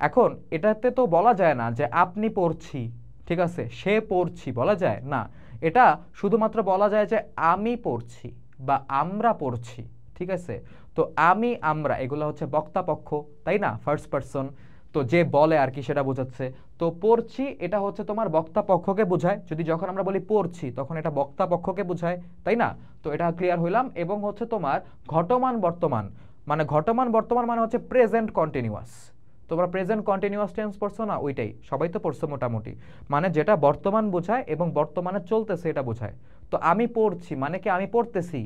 S1: এখন এটাতে তো বলা যায় না যে আপনি পড়ছি, ঠিক আছে, সে পড়ছি বলা যায় না, এটা শুধুমাত্র বলা যায় যে আমি পড়ছি বা আমরা পড়ছি, ঠিক আছে। তো আমি, আমরা, এগুলো হচ্ছে বক্তা পক্ষ, তাই না, ফার্স্ট পার্সন, তো যে বলে আর কি সেটা বোঝাচ্ছে। তো পড়ছি এটা হচ্ছে তোমার বক্তা পক্ষকে বোঝায়, যদি যখন আমরা বলি পড়ছি তখন এটা বক্তা পক্ষকে বোঝায়, তাই না। তো এটা ক্লিয়ার হইলাম। এবং হচ্ছে তোমার ঘটমান বর্তমান, মানে ঘটমান বর্তমান মানে হচ্ছে প্রেজেন্ট কন্টিনিউয়াস, তোমরা প্রেজেন্ট কন্টিনিউয়াস টেন্স পড়ছো না, ওইটাই সবাই তো পড়ছো মোটামুটি, মানে যেটা বর্তমান বোঝায় এবং বর্তমানে চলতেছে এটা বোঝায়। তো আমি পড়ছি মানে কি, আমি পড়তেছি,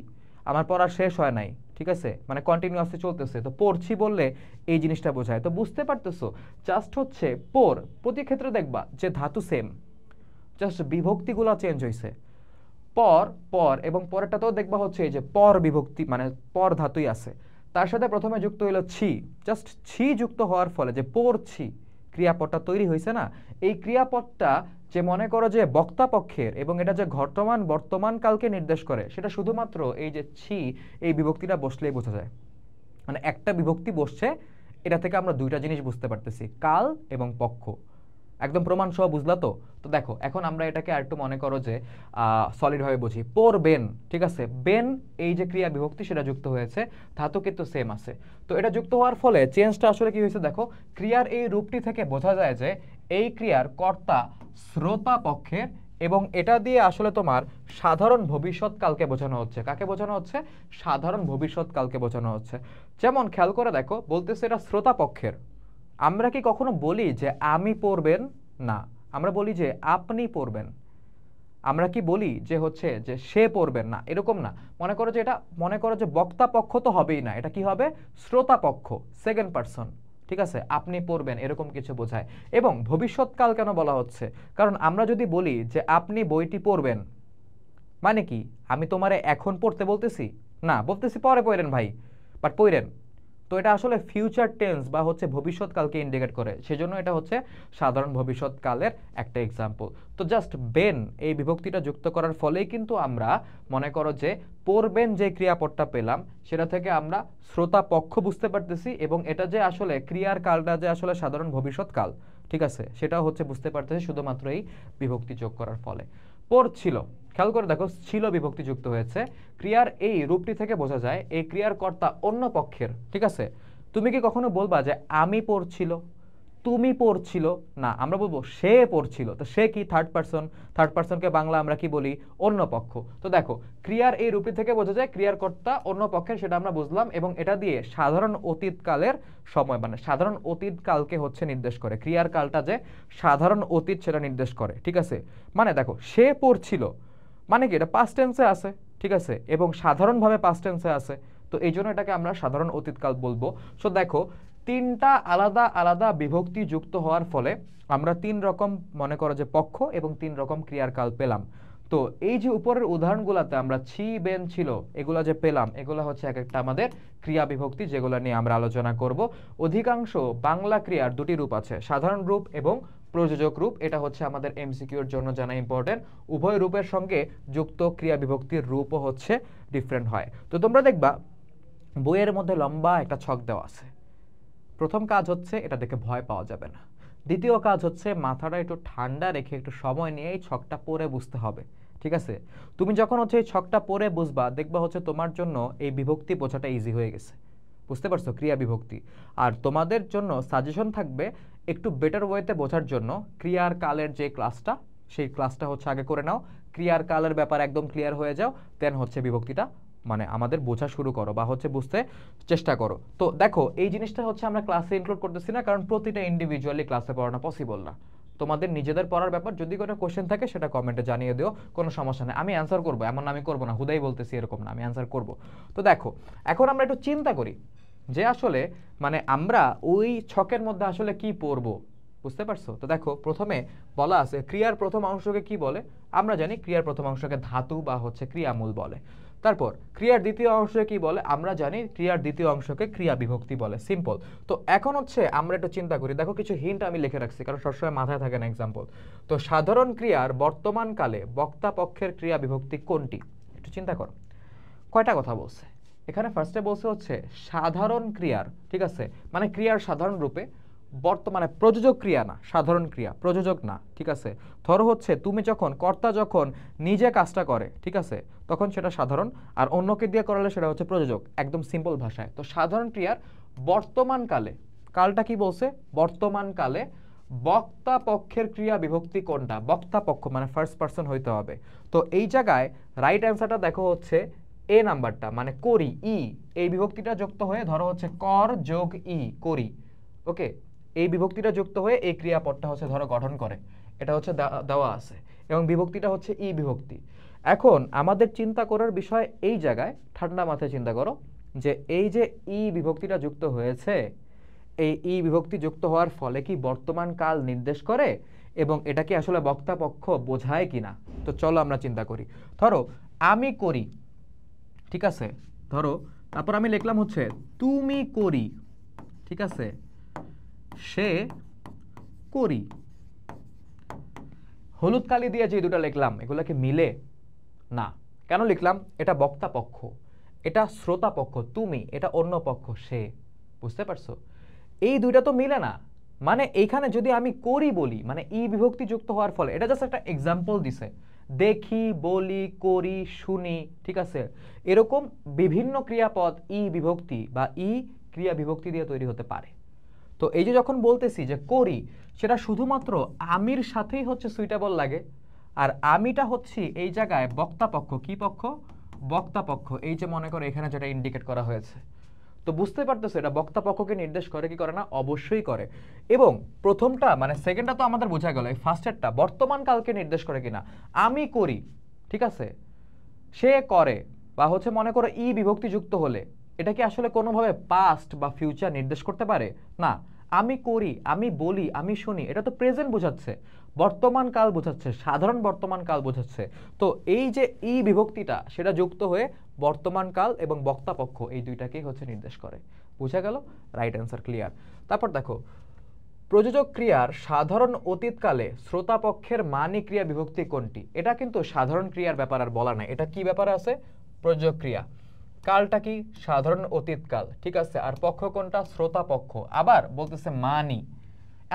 S1: আমার পড়া শেষ হয় নাই, ঠিক আছে, মানে কন্টিনিউয়াসলি চলতেছে, তো পড়ছি বললে এই জিনিসটা বোঝায়। তো বুঝতে পারতেছো, জাস্ট হচ্ছে পর, প্রতি ক্ষেত্রে দেখবা যে ধাতু সেম, জাস্ট বিভক্তিগুলো চেঞ্জ হয়েছে। পর, পর এবং পরেরটাতেও দেখবা হচ্ছে এই যে পর বিভক্তি মানে পর ধাতুই আছে, তার সাথে প্রথমে যুক্ত হইল ছি, জাস্ট ছি যুক্ত হওয়ার ফলে যে পড়ছি ক্রিয়াপদটা তৈরি হয়েছে না, এই ক্রিয়াপদটা যে মনে করো যে বক্তা পক্ষের, এবং এটা যে ঘটমান বর্তমান কালকে নির্দেশ করে, সেটা শুধুমাত্র এই যে ছি এই বিভক্তিটা বসলেই বোঝা যায়। মানে একটা বিভক্তি বসছে, এটা থেকে আমরা দুইটা জিনিস বুঝতে পারতেছি, কাল এবং পক্ষ, একদম প্রমাণ সহ বুঝলা তো? তো দেখো এখন আমরা এটাকে আরেকটু মনে করো যে সলিড ভাবে বুঝি। পড়বেন, ঠিক আছে, বেন এই যে ক্রিয়া বিভক্তি সেটা যুক্ত হয়েছে, ধাতু কিন্তু সেম আছে। তো এটা যুক্ত হওয়ার ফলে চেঞ্জটা আসলে কি হয়েছে দেখো, ক্রিয়ার এই রূপটি থেকে বোঝা যায় যে এই ক্রিয়ার কর্তা শ্রোতা পক্ষের, এবং এটা দিয়ে আসলে তোমার সাধারণ ভবিষ্যৎকালকে বোঝানো হচ্ছে। কাকে বোঝানো হচ্ছে? সাধারণ ভবিষ্যৎকালকে বোঝানো হচ্ছে। যেমন খেয়াল করে দেখো, বলতেছে এটা শ্রোতা পক্ষের। আমরা কি কখনো বলি যে আমি পড়বেন? না, আমরা বলি যে আপনি পড়বেন। আমরা কি বলি যে হচ্ছে যে সে পড়বেন? না, এরকম না। মনে করো যে এটা, মনে করো যে বক্তা পক্ষ তো হবেই না, এটা কি হবে? শ্রোতা পক্ষ, সেকেন্ড পারসন, ঠিক আছে, আপনি পড়বেন এরকম কিছু বোঝায়। এবং ভবিষ্যৎকাল কেন বলা হচ্ছে? কারণ আমরা যদি বলি যে আপনি বইটি পড়বেন, মানে কি আমি তোমারে এখন পড়তে বলতেছি? না, বলতেছি পরে পড়েন ভাই, বাট পড়েন। তো এটা আসলে ফিউচার টেন্স বা হচ্ছে ভবিষ্যৎকালকে ইন্ডিকেট করে, সেজন্য এটা হচ্ছে সাধারণ ভবিষ্যৎকালের একটা এক্সাম্পল। তো জাস্ট বেন এই বিভক্তিটা যুক্ত করার ফলেই কিন্তু আমরা মনে করো যে পড়বেন যে ক্রিয়াপদটা পেলাম সেটা থেকে আমরা শ্রোতা পক্ষ বুঝতে পারতেছি, এবং এটা যে আসলে ক্রিয়ার কালটা যে আসলে সাধারণ ভবিষ্যৎকাল, ঠিক আছে, সেটাও হচ্ছে বুঝতে পারতেছি শুধুমাত্র এই বিভক্তি যোগ করার ফলে। পড়ছিল, খেয়াল করে দেখো, ছিল বিভক্তি যুক্ত হয়েছে। ক্রিয়ার এই রূপটি থেকে বোঝা যায় এই ক্রিয়ার কর্তা অন্য পক্ষের, ঠিক আছে। তুমি কি কখনো বলবা যে আমি পড়ছিল, তুমি পড়ছিল? না, আমরা বলবো সে পড়ছিল। তো সে কি? Third person. থার্ড পারসনকে বাংলা আমরা কি বলি? অন্য পক্ষ। তো দেখো ক্রিয়ার এই রূপটি থেকে বোঝা যায় ক্রিয়ার কর্তা অন্য পক্ষের, সেটা আমরা বুঝলাম, এবং এটা দিয়ে সাধারণ অতীতকালের সময়, মানে সাধারণ অতীতকালকে হচ্ছে নির্দেশ করে। ক্রিয়ার কালটা যে সাধারণ অতীত সেটা নির্দেশ করে, ঠিক আছে। মানে দেখো সে পড়ছিল, মানে কি এটা পাস্ট টেন্সে আছে, ঠিক আছে, এবং সাধারণভাবে পাস্ট টেন্সে আছে। তো এই জন্য এটাকে আমরা সাধারণ অতীতকাল বলবো। সো দেখো তিনটা আলাদা আলাদা বিভক্তি যুক্ত হওয়ার ফলে আমরা তিন রকম মনে করো যে পক্ষ এবং তিন রকম ক্রিয়ার কাল পেলাম। তো এই যে উপরের উদাহরণগুলোতে আমরা ছি, বেন, ছিল, এগুলা যে পেলাম, এগুলা হচ্ছে এক একটা আমাদের ক্রিয়া বিভক্তি, যেগুলো নিয়ে আমরা আলোচনা করব। অধিকাংশ বাংলা ক্রিয়ার দুটি রূপ আছে, সাধারণ রূপ এবং প্রযোজক রূপ। এটা হচ্ছে আমাদের এমসিকিউর জন্য জানা ইম্পর্টেন্ট। উভয় রূপের সঙ্গে যুক্ত ক্রিয়া বিভক্তির রূপও হচ্ছে ডিফারেন্ট হয়। তো তোমরা দেখবা বইয়ের মধ্যে লম্বা একটা ছক দেওয়া আছে। প্রথম কাজ হচ্ছে এটা দেখে ভয় পাওয়া যাবে না। দ্বিতীয় কাজ হচ্ছে মাথাটা একটু ঠান্ডা রেখে একটু সময় নিয়ে এই ছকটা পড়ে বুঝতে হবে, ঠিক আছে। তুমি যখন হচ্ছে এই ছকটা পড়ে বুঝবা, দেখবা হচ্ছে তোমার জন্য এই বিভক্তি বোঝাটা ইজি হয়ে গেছে। বুঝতে পারছো? ক্রিয়া বিভক্তি। আর তোমাদের জন্য সাজেশন থাকবে একটু বেটার ওয়েতে বোঝার জন্য ক্রিয়ার কালের যে ক্লাসটা, সেই ক্লাসটা হচ্ছে আগে করে নাও। ক্রিয়ার কালের ব্যাপার একদম ক্লিয়ার হয়ে যাও, দেন হচ্ছে বিভক্তিটা মানে আমাদের বোঝা শুরু করো বা হচ্ছে বুঝতে চেষ্টা করো। তো দেখো এই জিনিসটা হচ্ছে আমরা ক্লাসে ইনক্লুড করতেছি না, কারণ প্রতিটা ইন্ডিভিজুয়ালি ক্লাসে পড়ানো পসিবল না। তোমাদের নিজেদের পড়ার ব্যাপার, যদি কোনো কোশ্চেন থাকে সেটা কমেন্টে জানিয়ে দিও, কোনো সমস্যা নেই। আমি অ্যান্সার করবো, এমন আমি করবো না হুদাই বলতেছি এরকম না, আমি অ্যান্সার করবো। তো দেখো এখন আমরা একটু চিন্তা করি যে আসলে মানে আমরা ওই ছকের মধ্যে আসলে কি পড়বো, বুঝতে পারছো? তো দেখো প্রথমে বলা আছে ক্রিয়ার প্রথম অংশকে কি বলে। আমরা জানি ক্রিয়ার প্রথম অংশকে ধাতু বা হচ্ছে ক্রিয়ামূল বলে। তারপর ক্রিয়ার দ্বিতীয় অংশকে কি বলে? আমরা জানি ক্রিয়ার দ্বিতীয় অংশকে ক্রিয়া বিভক্তি বলে। সিম্পল। তো এখন হচ্ছে আমরা একটু চিন্তা করি, দেখো কিছু হিন্ট আমি লিখে রাখছি, কারণ সবসময় মাথায় থাকে না এক্সাম্পল। তো সাধারণ ক্রিয়ার বর্তমান কালে বক্তা পক্ষের ক্রিয়া বিভক্তি কোনটি? একটু চিন্তা করো। কয়টা কথা বলছে এখানে? ফার্স্টে বলছে হচ্ছে সাধারণ ক্রিয়ার, ঠিক আছে, মানে ক্রিয়ার সাধারণ রূপে বর্তমানে প্রযোজক ক্রিয়া না, সাধারণ ক্রিয়া, প্রযোজক না, ঠিক আছে। ধরো হচ্ছে তুমি যখন কর্তা যখন নিজে কাজটা করে, ঠিক আছে, তখন সেটা সাধারণ, আর অন্যকে দিয়ে করালে সেটা হচ্ছে প্রযোজক, একদম সিম্পল ভাষায়। তো সাধারণ ক্রিয়ার বর্তমান কালে, কালটা কি বলছে? বর্তমান কালে বক্তা পক্ষের ক্রিয়া বিভক্তি কোনটা? বক্তা পক্ষ মানে ফার্স্ট পারসন হইতে হবে। তো এই জায়গায় রাইট অ্যান্সারটা দেখো হচ্ছে এ নাম্বারটা, মানে করি, ই, এই বিভক্তিটা যুক্ত হয়ে ধরো হচ্ছে কর যোগ ই, করি, ওকে, এই বিভক্তিটা যুক্ত হয়ে এই ক্রিয়াপদটা হচ্ছে ধরো গঠন করে, এটা হচ্ছে দেওয়া আছে, এবং বিভক্তিটা হচ্ছে ই বিভক্তি। এখন আমাদের চিন্তা করার বিষয় এই জায়গায়, ঠান্ডা মাথায় চিন্তা করো যে এই যে ই বিভক্তিটা যুক্ত হয়েছে, এই ই বিভক্তি যুক্ত হওয়ার ফলে কি বর্তমান কাল নির্দেশ করে, এবং এটা কি আসলে বক্তা পক্ষ বোঝায় কিনা? তো চলো আমরা চিন্তা করি। ধরো আমি করি, ঠিক আছে, ধরো তারপর আমি লিখলাম হচ্ছে তুমি করি, ঠিক আছে, সে করি। হলুদ কালি দিয়ে যে দুটো লিখলাম এগুলোকে মিলে না। কেন লিখলাম? এটা বক্তা পক্ষ, এটা শ্রোতা পক্ষ তুমি, এটা অন্য পক্ষ সে। বুঝতে পারছো? এই দুইটা তো মিলে না, মানে এইখানে যদি আমি করি বলি মানে ই বিভক্তি যুক্ত হওয়ার ফলে, এটা জাস্ট একটা এক্সাম্পল দিছে, দেখি, বলি, করি, শুনি, ঠিক আছে, এরকম বিভিন্ন ক্রিয়াপদ ই বিভক্তি বা ই ক্রিয়া বিভক্তি দিয়ে তৈরি হতে পারে। তো এই যে যখন বলতেছি যে করি, সেটা শুধুমাত্র আমির সাথেই হচ্ছে সুইটেবল লাগে। আর আমিটা হচ্ছে এই জায়গায় বক্তা পক্ষ, কি পক্ষ? বক্তা পক্ষ। এই যে মনে করো এখানে যেটা ইন্ডিকেট করা হয়েছে, তো বুঝতে পারতেছো এটা বক্তা পক্ষকে নির্দেশ করে কি করে না? অবশ্যই করে। এবং প্রথমটা মানে সেকেন্ডটা তো আমাদের বোঝা গেল, এই ফার্স্টেরটা বর্তমান কালকে নির্দেশ করে কিনা। আমি করি, ঠিক আছে, সে করে, বা হচ্ছে মনে করো ই বিভক্তি যুক্ত হলে এটা কি আসলে কোনোভাবে পাস্ট বা ফিউচার নির্দেশ করতে পারে? না। আমি করি, আমি বলি, আমি শুনি, এটা তো প্রেজেন্ট বোঝাচ্ছে, বর্তমান কাল বোঝাচ্ছে, সাধারণ বর্তমান কাল বোঝাচ্ছে। তো এই যে ই বিভক্তিটা সেটা যুক্ত হয়ে বর্তমান কাল এবং বক্তা পক্ষ এই দুইটাকেই হচ্ছে নির্দেশ করে। বুঝা গেল? Right answer, clear. তারপর দেখো, প্রযোজক ক্রিয়ার সাধারণ অতীতকালে শ্রোতা পক্ষের মানি ক্রিয়া বিভক্তি কোনটি? এটা কিন্তু সাধারণ ক্রিয়ার ব্যাপার আর বলা নাই, এটা কি ব্যাপারে আছে? প্রযোজক ক্রিয়া। কালটা কি? সাধারণ অতীতকাল, ঠিক আছে। আর পক্ষ কোনটা? শ্রোতা পক্ষ। আবার বলতেছে মানি।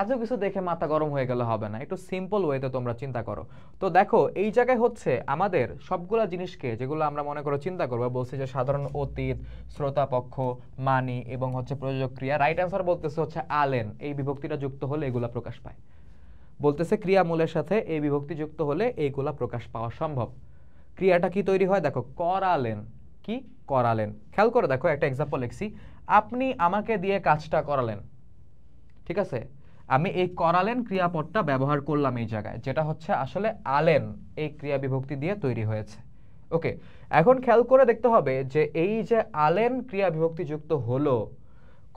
S1: এত কিছু দেখে মাথা গরম হয়ে গেলে হবে না, একটু সিম্পল ওয়েতে তোমরা চিন্তা করো। তো দেখো এই জায়গায় হচ্ছে আমাদের সবগুলা জিনিসকে যেগুলো আমরা মনে করো চিন্তা করবো, বলছি যে সাধারণ অতীত, শ্রোতা পক্ষ, মানি এবং হচ্ছে প্রযোজক ক্রিয়া। রাইট অ্যান্সার বলতেছে হচ্ছে আলেন, এই বিভক্তিটা যুক্ত হলে এগুলা প্রকাশ পায়। বলতেছে ক্রিয়ামূলের সাথে এই বিভক্তি যুক্ত হলে এইগুলা প্রকাশ পাওয়া সম্ভব। ক্রিয়াটা কি তৈরি হয়? দেখো, করালেন, কি করালেন। খেয়াল করে দেখো, একটা এক্সাম্পল লিখছি, আপনি আমাকে দিয়ে কাজটা করালেন, ঠিক আছে। আমি এই করালেন ক্রিয়াপদটা ব্যবহার করলাম এই জায়গায়, যেটা হচ্ছে আসলে আলেন এই ক্রিয়া বিভক্তি দিয়ে তৈরি হয়েছে। ওকে, এখন খেয়াল করে দেখতে হবে যে এই যে আলেন ক্রিয়া বিভক্তি যুক্ত হলো,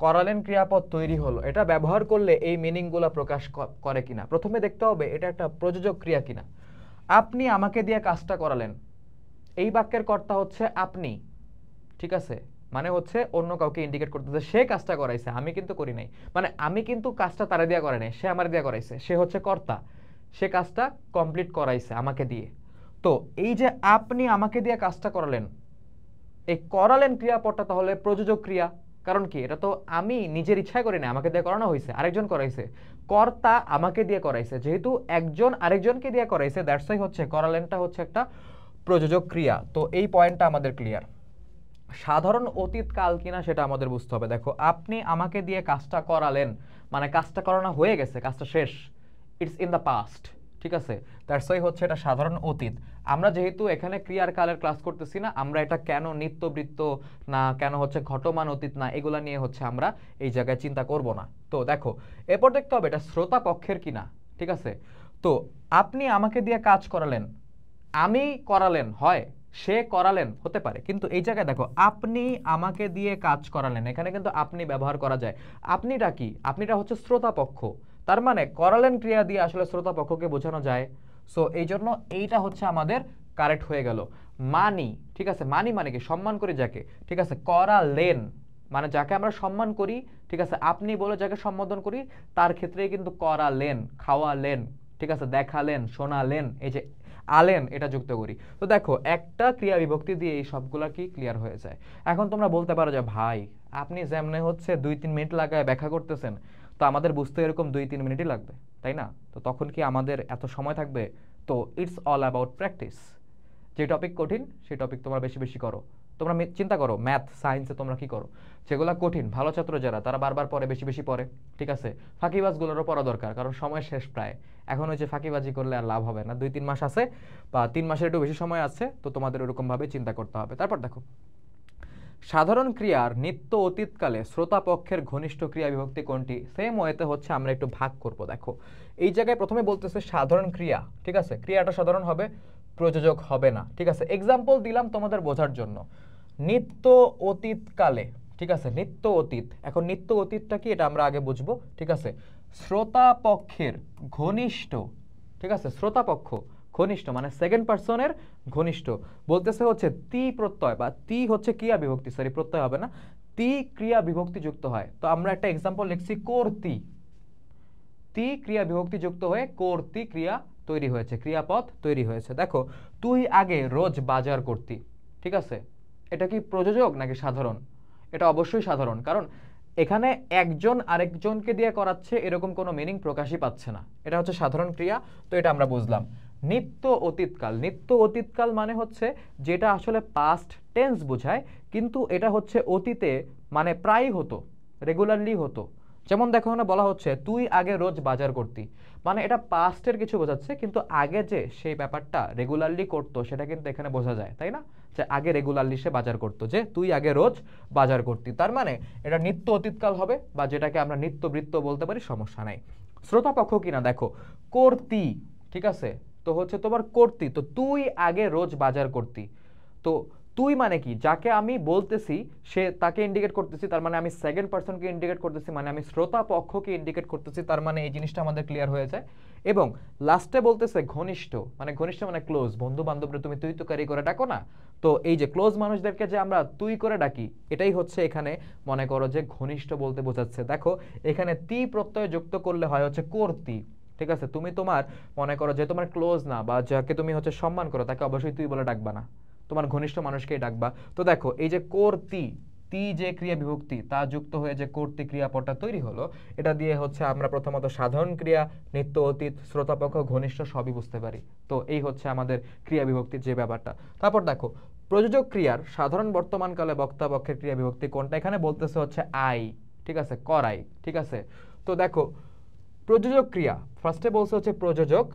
S1: করালেন ক্রিয়াপদ তৈরি হলো, এটা ব্যবহার করলে এই মিনিংগুলো প্রকাশ করে কিনা। প্রথমে দেখতে হবে এটা একটা প্রযোজক ক্রিয়া কিনা। আপনি আমাকে দিয়ে কাজটা করালেন, এই বাক্যের কর্তা হচ্ছে আপনি, ঠিক আছে, মানে হচ্ছে অন্য কাউকে ইন্ডিকেট করতেছে সে কাজটা করাইছে, আমি কিন্তু করি নাই। মানে আমি কিন্তু কাজটা তারে দিয়া করে নাই, সে আমার দিয়া করাইছে, সে হচ্ছে কর্তা, সে কাজটা কমপ্লিট করাইছে আমাকে দিয়ে। তো এই যে আপনি আমাকে দিয়ে কাজটা করালেন, এই করালেন ক্রিয়াপদটা তাহলে প্রযোজক ক্রিয়া। কারণ কি? এটা তো আমি নিজের ইচ্ছায় করি না, আমাকে দিয়ে করানো হয়েছে, আরেকজন করাইছে। কর্তা আমাকে দিয়ে করাইছে, যেহেতু একজন আরেকজনকে দিয়ে করাইছে, দ্যাটস ওয়াই হচ্ছে করালেনটা হচ্ছে একটা প্রযোজক ক্রিয়া। তো এই পয়েন্টটা আমাদের ক্লিয়ার। সাধারণ অতীত কাল কিনা সেটা আমাদের বুঝতে হবে। দেখো, আপনি আমাকে দিয়ে কাজটা করালেন মানে কাজটা করানো হয়ে গেছে, কাজটা শেষ, ইটস ইন দ্য পাস্ট, ঠিক আছে। দ্যাটস ওয়াই হচ্ছে এটা সাধারণ অতীত। আমরা যেহেতু এখানে ক্রিয়ার কালের ক্লাস করতেছি না, আমরা এটা কেন নিত্যবৃত্ত না, কেন হচ্ছে ঘটমান অতীত না, এগুলা নিয়ে হচ্ছে আমরা এই জায়গায় চিন্তা করব না। তো দেখো, এরপর দেখতে হবে এটা শ্রোতা পক্ষের কিনা, ঠিক আছে। তো আপনি আমাকে দিয়ে কাজ করালেন, আমি করালেন হয়, সে করালেন হতে পারে, কিন্তু এই জায়গায় দেখো আপনি আমাকে দিয়ে কাজ করালেন, এখানে কিন্তু আপনি ব্যবহার করা যায়। আপনিটা কি? আপনিটা হচ্ছে শ্রোতা পক্ষ, তার মানে করালেন ক্রিয়া দিয়ে আসলে শ্রোতা পক্ষকে বোঝানো যায়। সো এই জন্য এইটা হচ্ছে আমাদের কারেক্ট হয়ে গেল। মানি, ঠিক আছে, মানি মানে কি? সম্মান করি যাকে, ঠিক আছে। করালেন মানে যাকে আমরা সম্মান করি, ঠিক আছে, আপনি বলে যাকে সম্বোধন করি তার ক্ষেত্রেই কিন্তু করালেন, খাওয়ালেন, ঠিক আছে, দেখালেন, শোনালেন, এই যে আলেন এটা যুক্ত করি। তো দেখো একটা ক্রিয়া বিভক্তি দিয়ে এই সবগুলা কি ক্লিয়ার হয়ে যায়। এখন তোমরা বলতে পারো যে ভাই আপনি যেমনে হচ্ছে 2-3 মিনিট লাগায় ব্যাখ্যা করতেছেন, তো আমাদের বুঝতে এরকম 2-3 মিনিটই লাগবে, তাই না? তো তখন কি আমাদের এত সময় থাকবে? তো ইটস অল অ্যাবাউট প্র্যাকটিস। যে টপিক কঠিন সেই টপিক তোমরা বেশি বেশি করো। তোমরা চিন্তা করো ম্যাথ সায়েন্সে তোমরা কি করো, যেগুলো কঠিন ভালো ছাত্র যারা তারা বারবার পড়ে, বেশি বেশি পড়ে, ঠিক আছে। ফাঁকিবাজগুলোরও পড়া দরকার, কারণ সময় শেষ প্রায়। এখন ওই যে ফাঁকিবাজি করলে আর লাভ হবে না, 2-3 মাস আছে বা 3 মাসের একটু বেশি সময় আছে, তো তোমাদের ওরকমভাবে চিন্তা করতে হবে। তারপর দেখো, সাধারণ ক্রিয়ার নিত্য অতীতকালে শ্রোতা পক্ষের ঘনিষ্ঠ ক্রিয়া বিভক্তি কোনটি? সেম ওয়েতে হচ্ছে আমরা একটু ভাগ করব। দেখো এই জায়গায় প্রথমে বলতেছে সাধারণ ক্রিয়া, ঠিক আছে, ক্রিয়াটা সাধারণ হবে, প্রযোজক হবে না, ঠিক আছে। এক্সাম্পল দিলাম তোমাদের বোঝার জন্য, নিত্য অতীতকালে, ঠিক আছে, নিত্য অতীত। এখন নিত্য অতীতটা কি এটা আমরা আগে বুঝবো, ঠিক আছে। শ্রোতা পক্ষের ঘনিষ্ঠ, ঠিক আছে, শ্রোতা পক্ষ ঘনিষ্ঠ মানে সেকেন্ড পারসনের ঘনিষ্ঠ। বলতেছে হচ্ছে তি প্রত্যয় বা তি হচ্ছে ক্রিয়া বিভক্তি, সরি প্রত্যয় হবে না, তি ক্রিয়া বিভক্তি যুক্ত হয়। তো আমরা একটা এক্সাম্পল লিখছি কর্তি, তি ক্রিয়া বিভক্তি যুক্ত হয়ে কর্তি ক্রিয়া তৈরি হয়েছে, ক্রিয়াপদ তৈরি হয়েছে। দেখো, তুই আগে রোজ বাজার করতি, ঠিক আছে, এটা কি প্রযোজক নাকি সাধারণ? এটা অবশ্যই সাধারণ, কারণ এখানে একজন আরেকজনকে দিয়ে করাচ্ছে এরকম কোনো মিনিং প্রকাশই পাচ্ছে না, এটা হচ্ছে সাধারণ ক্রিয়া। তো এটা আমরা বুঝলাম। নিত্য অতীতকাল, নিত্য অতীতকাল মানে হচ্ছে যেটা আসলে পাস্ট টেন্স বোঝায়, কিন্তু এটা হচ্ছে অতীতে মানে প্রায়ই হতো, রেগুলারলি হতো। যেমন দেখো এখানে বলা হচ্ছে তুই আগে রোজ বাজার করতি, মানে এটা পাস্টের কিছু বোঝাচ্ছে, কিন্তু আগে যে সেই ব্যাপারটা রেগুলারলি করতো সেটা কিন্তু এখানে বোঝা যায়, তাই না? যে আগে রেগুলারলি সে বাজার করতো, যে তুই আগে রোজ বাজার করতি, তার মানে এটা নিত্য অতীতকাল হবে, বা যেটাকে আমরা নিত্যবৃত্ত বলতে পারি, সমস্যা নাই। শ্রোতাপক্ষ কিনা দেখো, করতি, ঠিক আছে, তো হচ্ছে তোমার করতি, তো তুই আগে রোজ বাজার করতি। তো তুই মানে কি, যাকে আমি বলতেছি সে তাকে ইন্ডিকেট করতেছি, তার মানে আমি সেকেন্ড পারসনকে ইন্ডিকেট করতেছি, মানে আমি শ্রোতা পক্ষকে ইন্ডিকেট করতেছি, তার মানে এই জিনিসটা আমাদের ক্লিয়ার হয়ে যায়। এবং লাস্টে বলতেছে ঘনিষ্ঠ, মানে ঘনিষ্ঠ মানে ক্লোজ, বন্ধু বান্ধবরা তুমি তুই তুকারি করে ডাকো না, তো এই যে ক্লোজ মানুষদেরকে যে আমরা তুই করে ডাকি, এটাই হচ্ছে এখানে মনে করো যে ঘনিষ্ঠ বলতে বোঝাচ্ছে। দেখো এখানে তি প্রত্যয় যুক্ত করলে হয় হচ্ছে কর্তি, ঠিক আছে। তুমি তোমার মনে করো যে তোমার ক্লোজ না বা যাকে তুমি হচ্ছে সম্মান করো তাকে অবশ্যই তুই বলে ডাকবা না, তোমার ঘনিষ্ঠ মানুষকেই ডাকবা। তো দেখো এই যে কর্তি, তি যে ক্রিয়া বিভক্তি তা যুক্ত হয়ে যে কর্তৃ ক্রিয়াপদটা তৈরি হলো, এটা দিয়ে হচ্ছে আমরা প্রথমত সাধারণ ক্রিয়া, নিত্য অতীত, শ্রোতাপক্ষ, ঘনিষ্ঠ সবই বুঝতে পারি। তো এই হচ্ছে আমাদের ক্রিয়া বিভক্তির যে ব্যাপারটা। তারপর দেখো প্রযোজক ক্রিয়ার সাধারণ বর্তমানকালে বক্তা পক্ষের ক্রিয়া বিভক্তি কোনটা, এখানে বলতেছে হচ্ছে আই, ঠিক আছে, করাই, ঠিক আছে। তো দেখো প্রযোজক ক্রিয়া ফার্স্টে বলছে হচ্ছে প্রযোজক,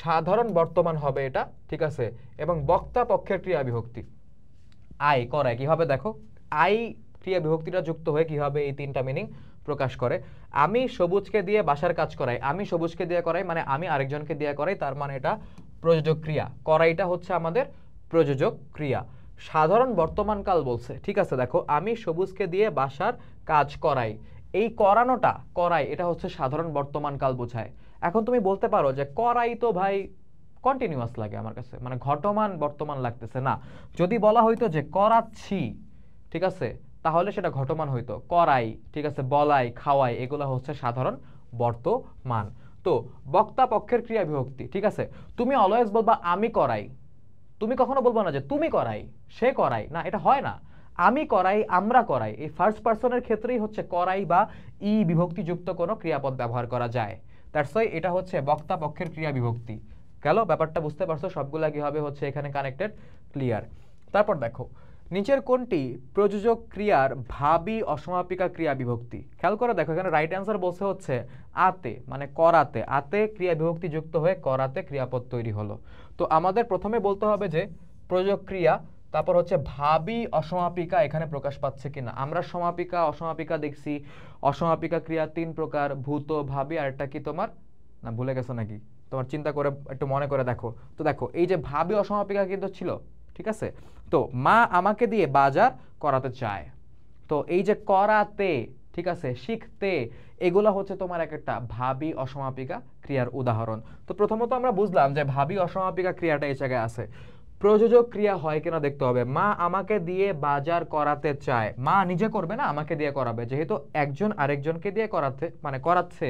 S1: সাধারণ বর্তমান হবে এটা, ঠিক আছে, এবং বক্তা পক্ষের ক্রিয়া বিভক্তি আই করায় কি হবে, দেখো আই ক্রিয়া বিভক্তিটা যুক্ত হয়ে কি হবে, এই তিনটা মিনিং প্রকাশ করে। আমি সবুজকে দিয়ে বাসার কাজ করাই, আমি সবুজকে দিয়ে করাই মানে আমি আরেকজনকে দিয়ে করাই, তার মানে এটা প্রযোজক ক্রিয়া, করাইটা হচ্ছে আমাদের প্রযোজক ক্রিয়া। সাধারণ বর্তমানকাল বলছে, ঠিক আছে, দেখো আমি সবুজকে দিয়ে বাসার কাজ করাই, এই করানোটা করাই এটা হচ্ছে সাধারণ বর্তমানকাল বোঝায়। এখন তুমি বলতে পারো যে করাই তো ভাই কন্টিনিউয়াস লাগে আমার কাছে, মানে ঘটমান বর্তমান লাগতেছে না। যদি বলা হইতো যে করাচ্ছি, ঠিক আছে, তাহলে সেটা ঘটমান হইতো। করাই, ঠিক আছে, বলাই, খাওয়াই, এগুলো হচ্ছে সাধারণ বর্তমান। তো বক্তা পক্ষের ক্রিয়া বিভক্তি, ঠিক আছে, তুমি অলওয়েজ বলবা আমি করাই, তুমি কখনো বলবো না যে তুমি করাই, সে করাই, না, এটা হয় না। আমি করাই, আমরা করাই, এই ফার্স্ট পারসনের ক্ষেত্রেই হচ্ছে করাই বা ই বিভক্তি যুক্ত কোনো ক্রিয়াপদ ব্যবহার করা যায়। দ্যাটস ওয়াই এটা হচ্ছে বক্তা পক্ষের ক্রিয়া বিভক্তি। গেল, ব্যাপারটা বুঝতে পারছো, সবগুলা কি হবে হচ্ছে এখানে কানেক্টেড, ক্লিয়ার। তারপর দেখো নিচের কোনটি প্রযোজক ক্রিয়ার ভাবী অসমাপিকা ক্রিয়া বিভক্তি, খেয়াল করে দেখো এখানে রাইট অ্যান্সার বলছে হচ্ছে আতে, মানে করাতে, আতে ক্রিয়া বিভক্তি যুক্ত হয়ে করাতে ক্রিয়াপদ তৈরি হলো। তো আমাদের প্রথমে বলতে হবে যে প্রযোজক ক্রিয়া, তারপর হচ্ছে ভাবী অসমাপিকা এখানে প্রকাশ পাচ্ছে কিনা। আমরা সমাপিকা অসমাপিকা দেখছি, অসমাপিকা ক্রিয়া তিন প্রকার, ভূত, ভাবী, আর একটা কি তোমার, না ভুলে গেছো নাকি, তোমার চিন্তা করে একটু মনে করে দেখো। তো দেখো এই যে ভাবী অসমাপিকা কিন্তু ছিল, ঠিক আছে। তো মা আমাকে দিয়ে বাজার করাতে চায়, তো এই যে করাতে, ঠিক আছে, শিখতে, এগুলো হচ্ছে তোমার একটা ভাবী অসমাপিকা ক্রিয়ার উদাহরণ। তো প্রথমত আমরা বুঝলাম যে ভাবী অসমাপিকা ক্রিয়াটা এই জায়গায় আছে। প্রযোজক ক্রিয়া হয় কিনা দেখতে হবে। মা আমাকে দিয়ে বাজার করাতে চায়, মা নিজে করবে না, আমাকে দিয়ে করাবে, যেহেতু একজন আরেকজনকে দিয়ে করাতে মানে করাচ্ছে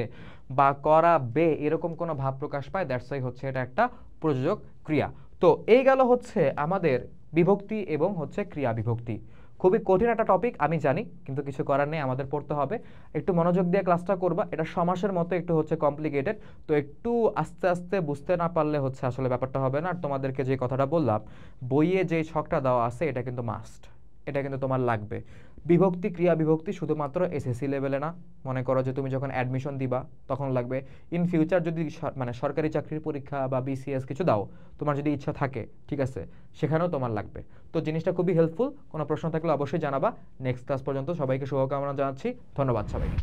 S1: বা করাবে এরকম কোনো ভাব প্রকাশ পায়, দ্যাটস ওয়াই হচ্ছে এটা একটা প্রযোজক ক্রিয়া। তো এই গেল হচ্ছে আমাদের বিভক্তি এবং হচ্ছে ক্রিয়া বিভক্তি। খুবই কঠিন একটা টপিক আমি জানি, কিন্তু কিছু করার নেই, আমাদের পড়তে হবে। একটু মনোযোগ দিয়ে ক্লাসটা করবা, এটা সমাসের মতো একটু হচ্ছে কমপ্লিকেটেড, তো একটু আস্তে আস্তে বুঝতে না পারলে হচ্ছে আসলে ব্যাপারটা হবে না। আর তোমাদেরকে যে কথাটা বললাম, বইয়ে যে ছকটা দেওয়া আছে এটা কিন্তু মাস্ট, এটা কিন্তু তোমার লাগবে। বিভক্তি ক্রিয়া বিভক্তি শুধুমাত্র এসএসসি লেভেলে না, মনে করো যে তুমি যখন অ্যাডমিশন দিবা তখন লাগবে, ইন ফিউচার যদি মানে সরকারি চাকরির পরীক্ষা বা বিসিএস কিছু দাও, তোমার যদি ইচ্ছা থাকে, ঠিক আছে, সেখানেও তোমার লাগবে। তো জিনিসটা খুবই হেল্পফুল, কোনো প্রশ্ন থাকলে অবশ্যই জানাবা। নেক্সট ক্লাস পর্যন্ত সবাইকে শুভকামনা জানাচ্ছি, ধন্যবাদ সবাইকে।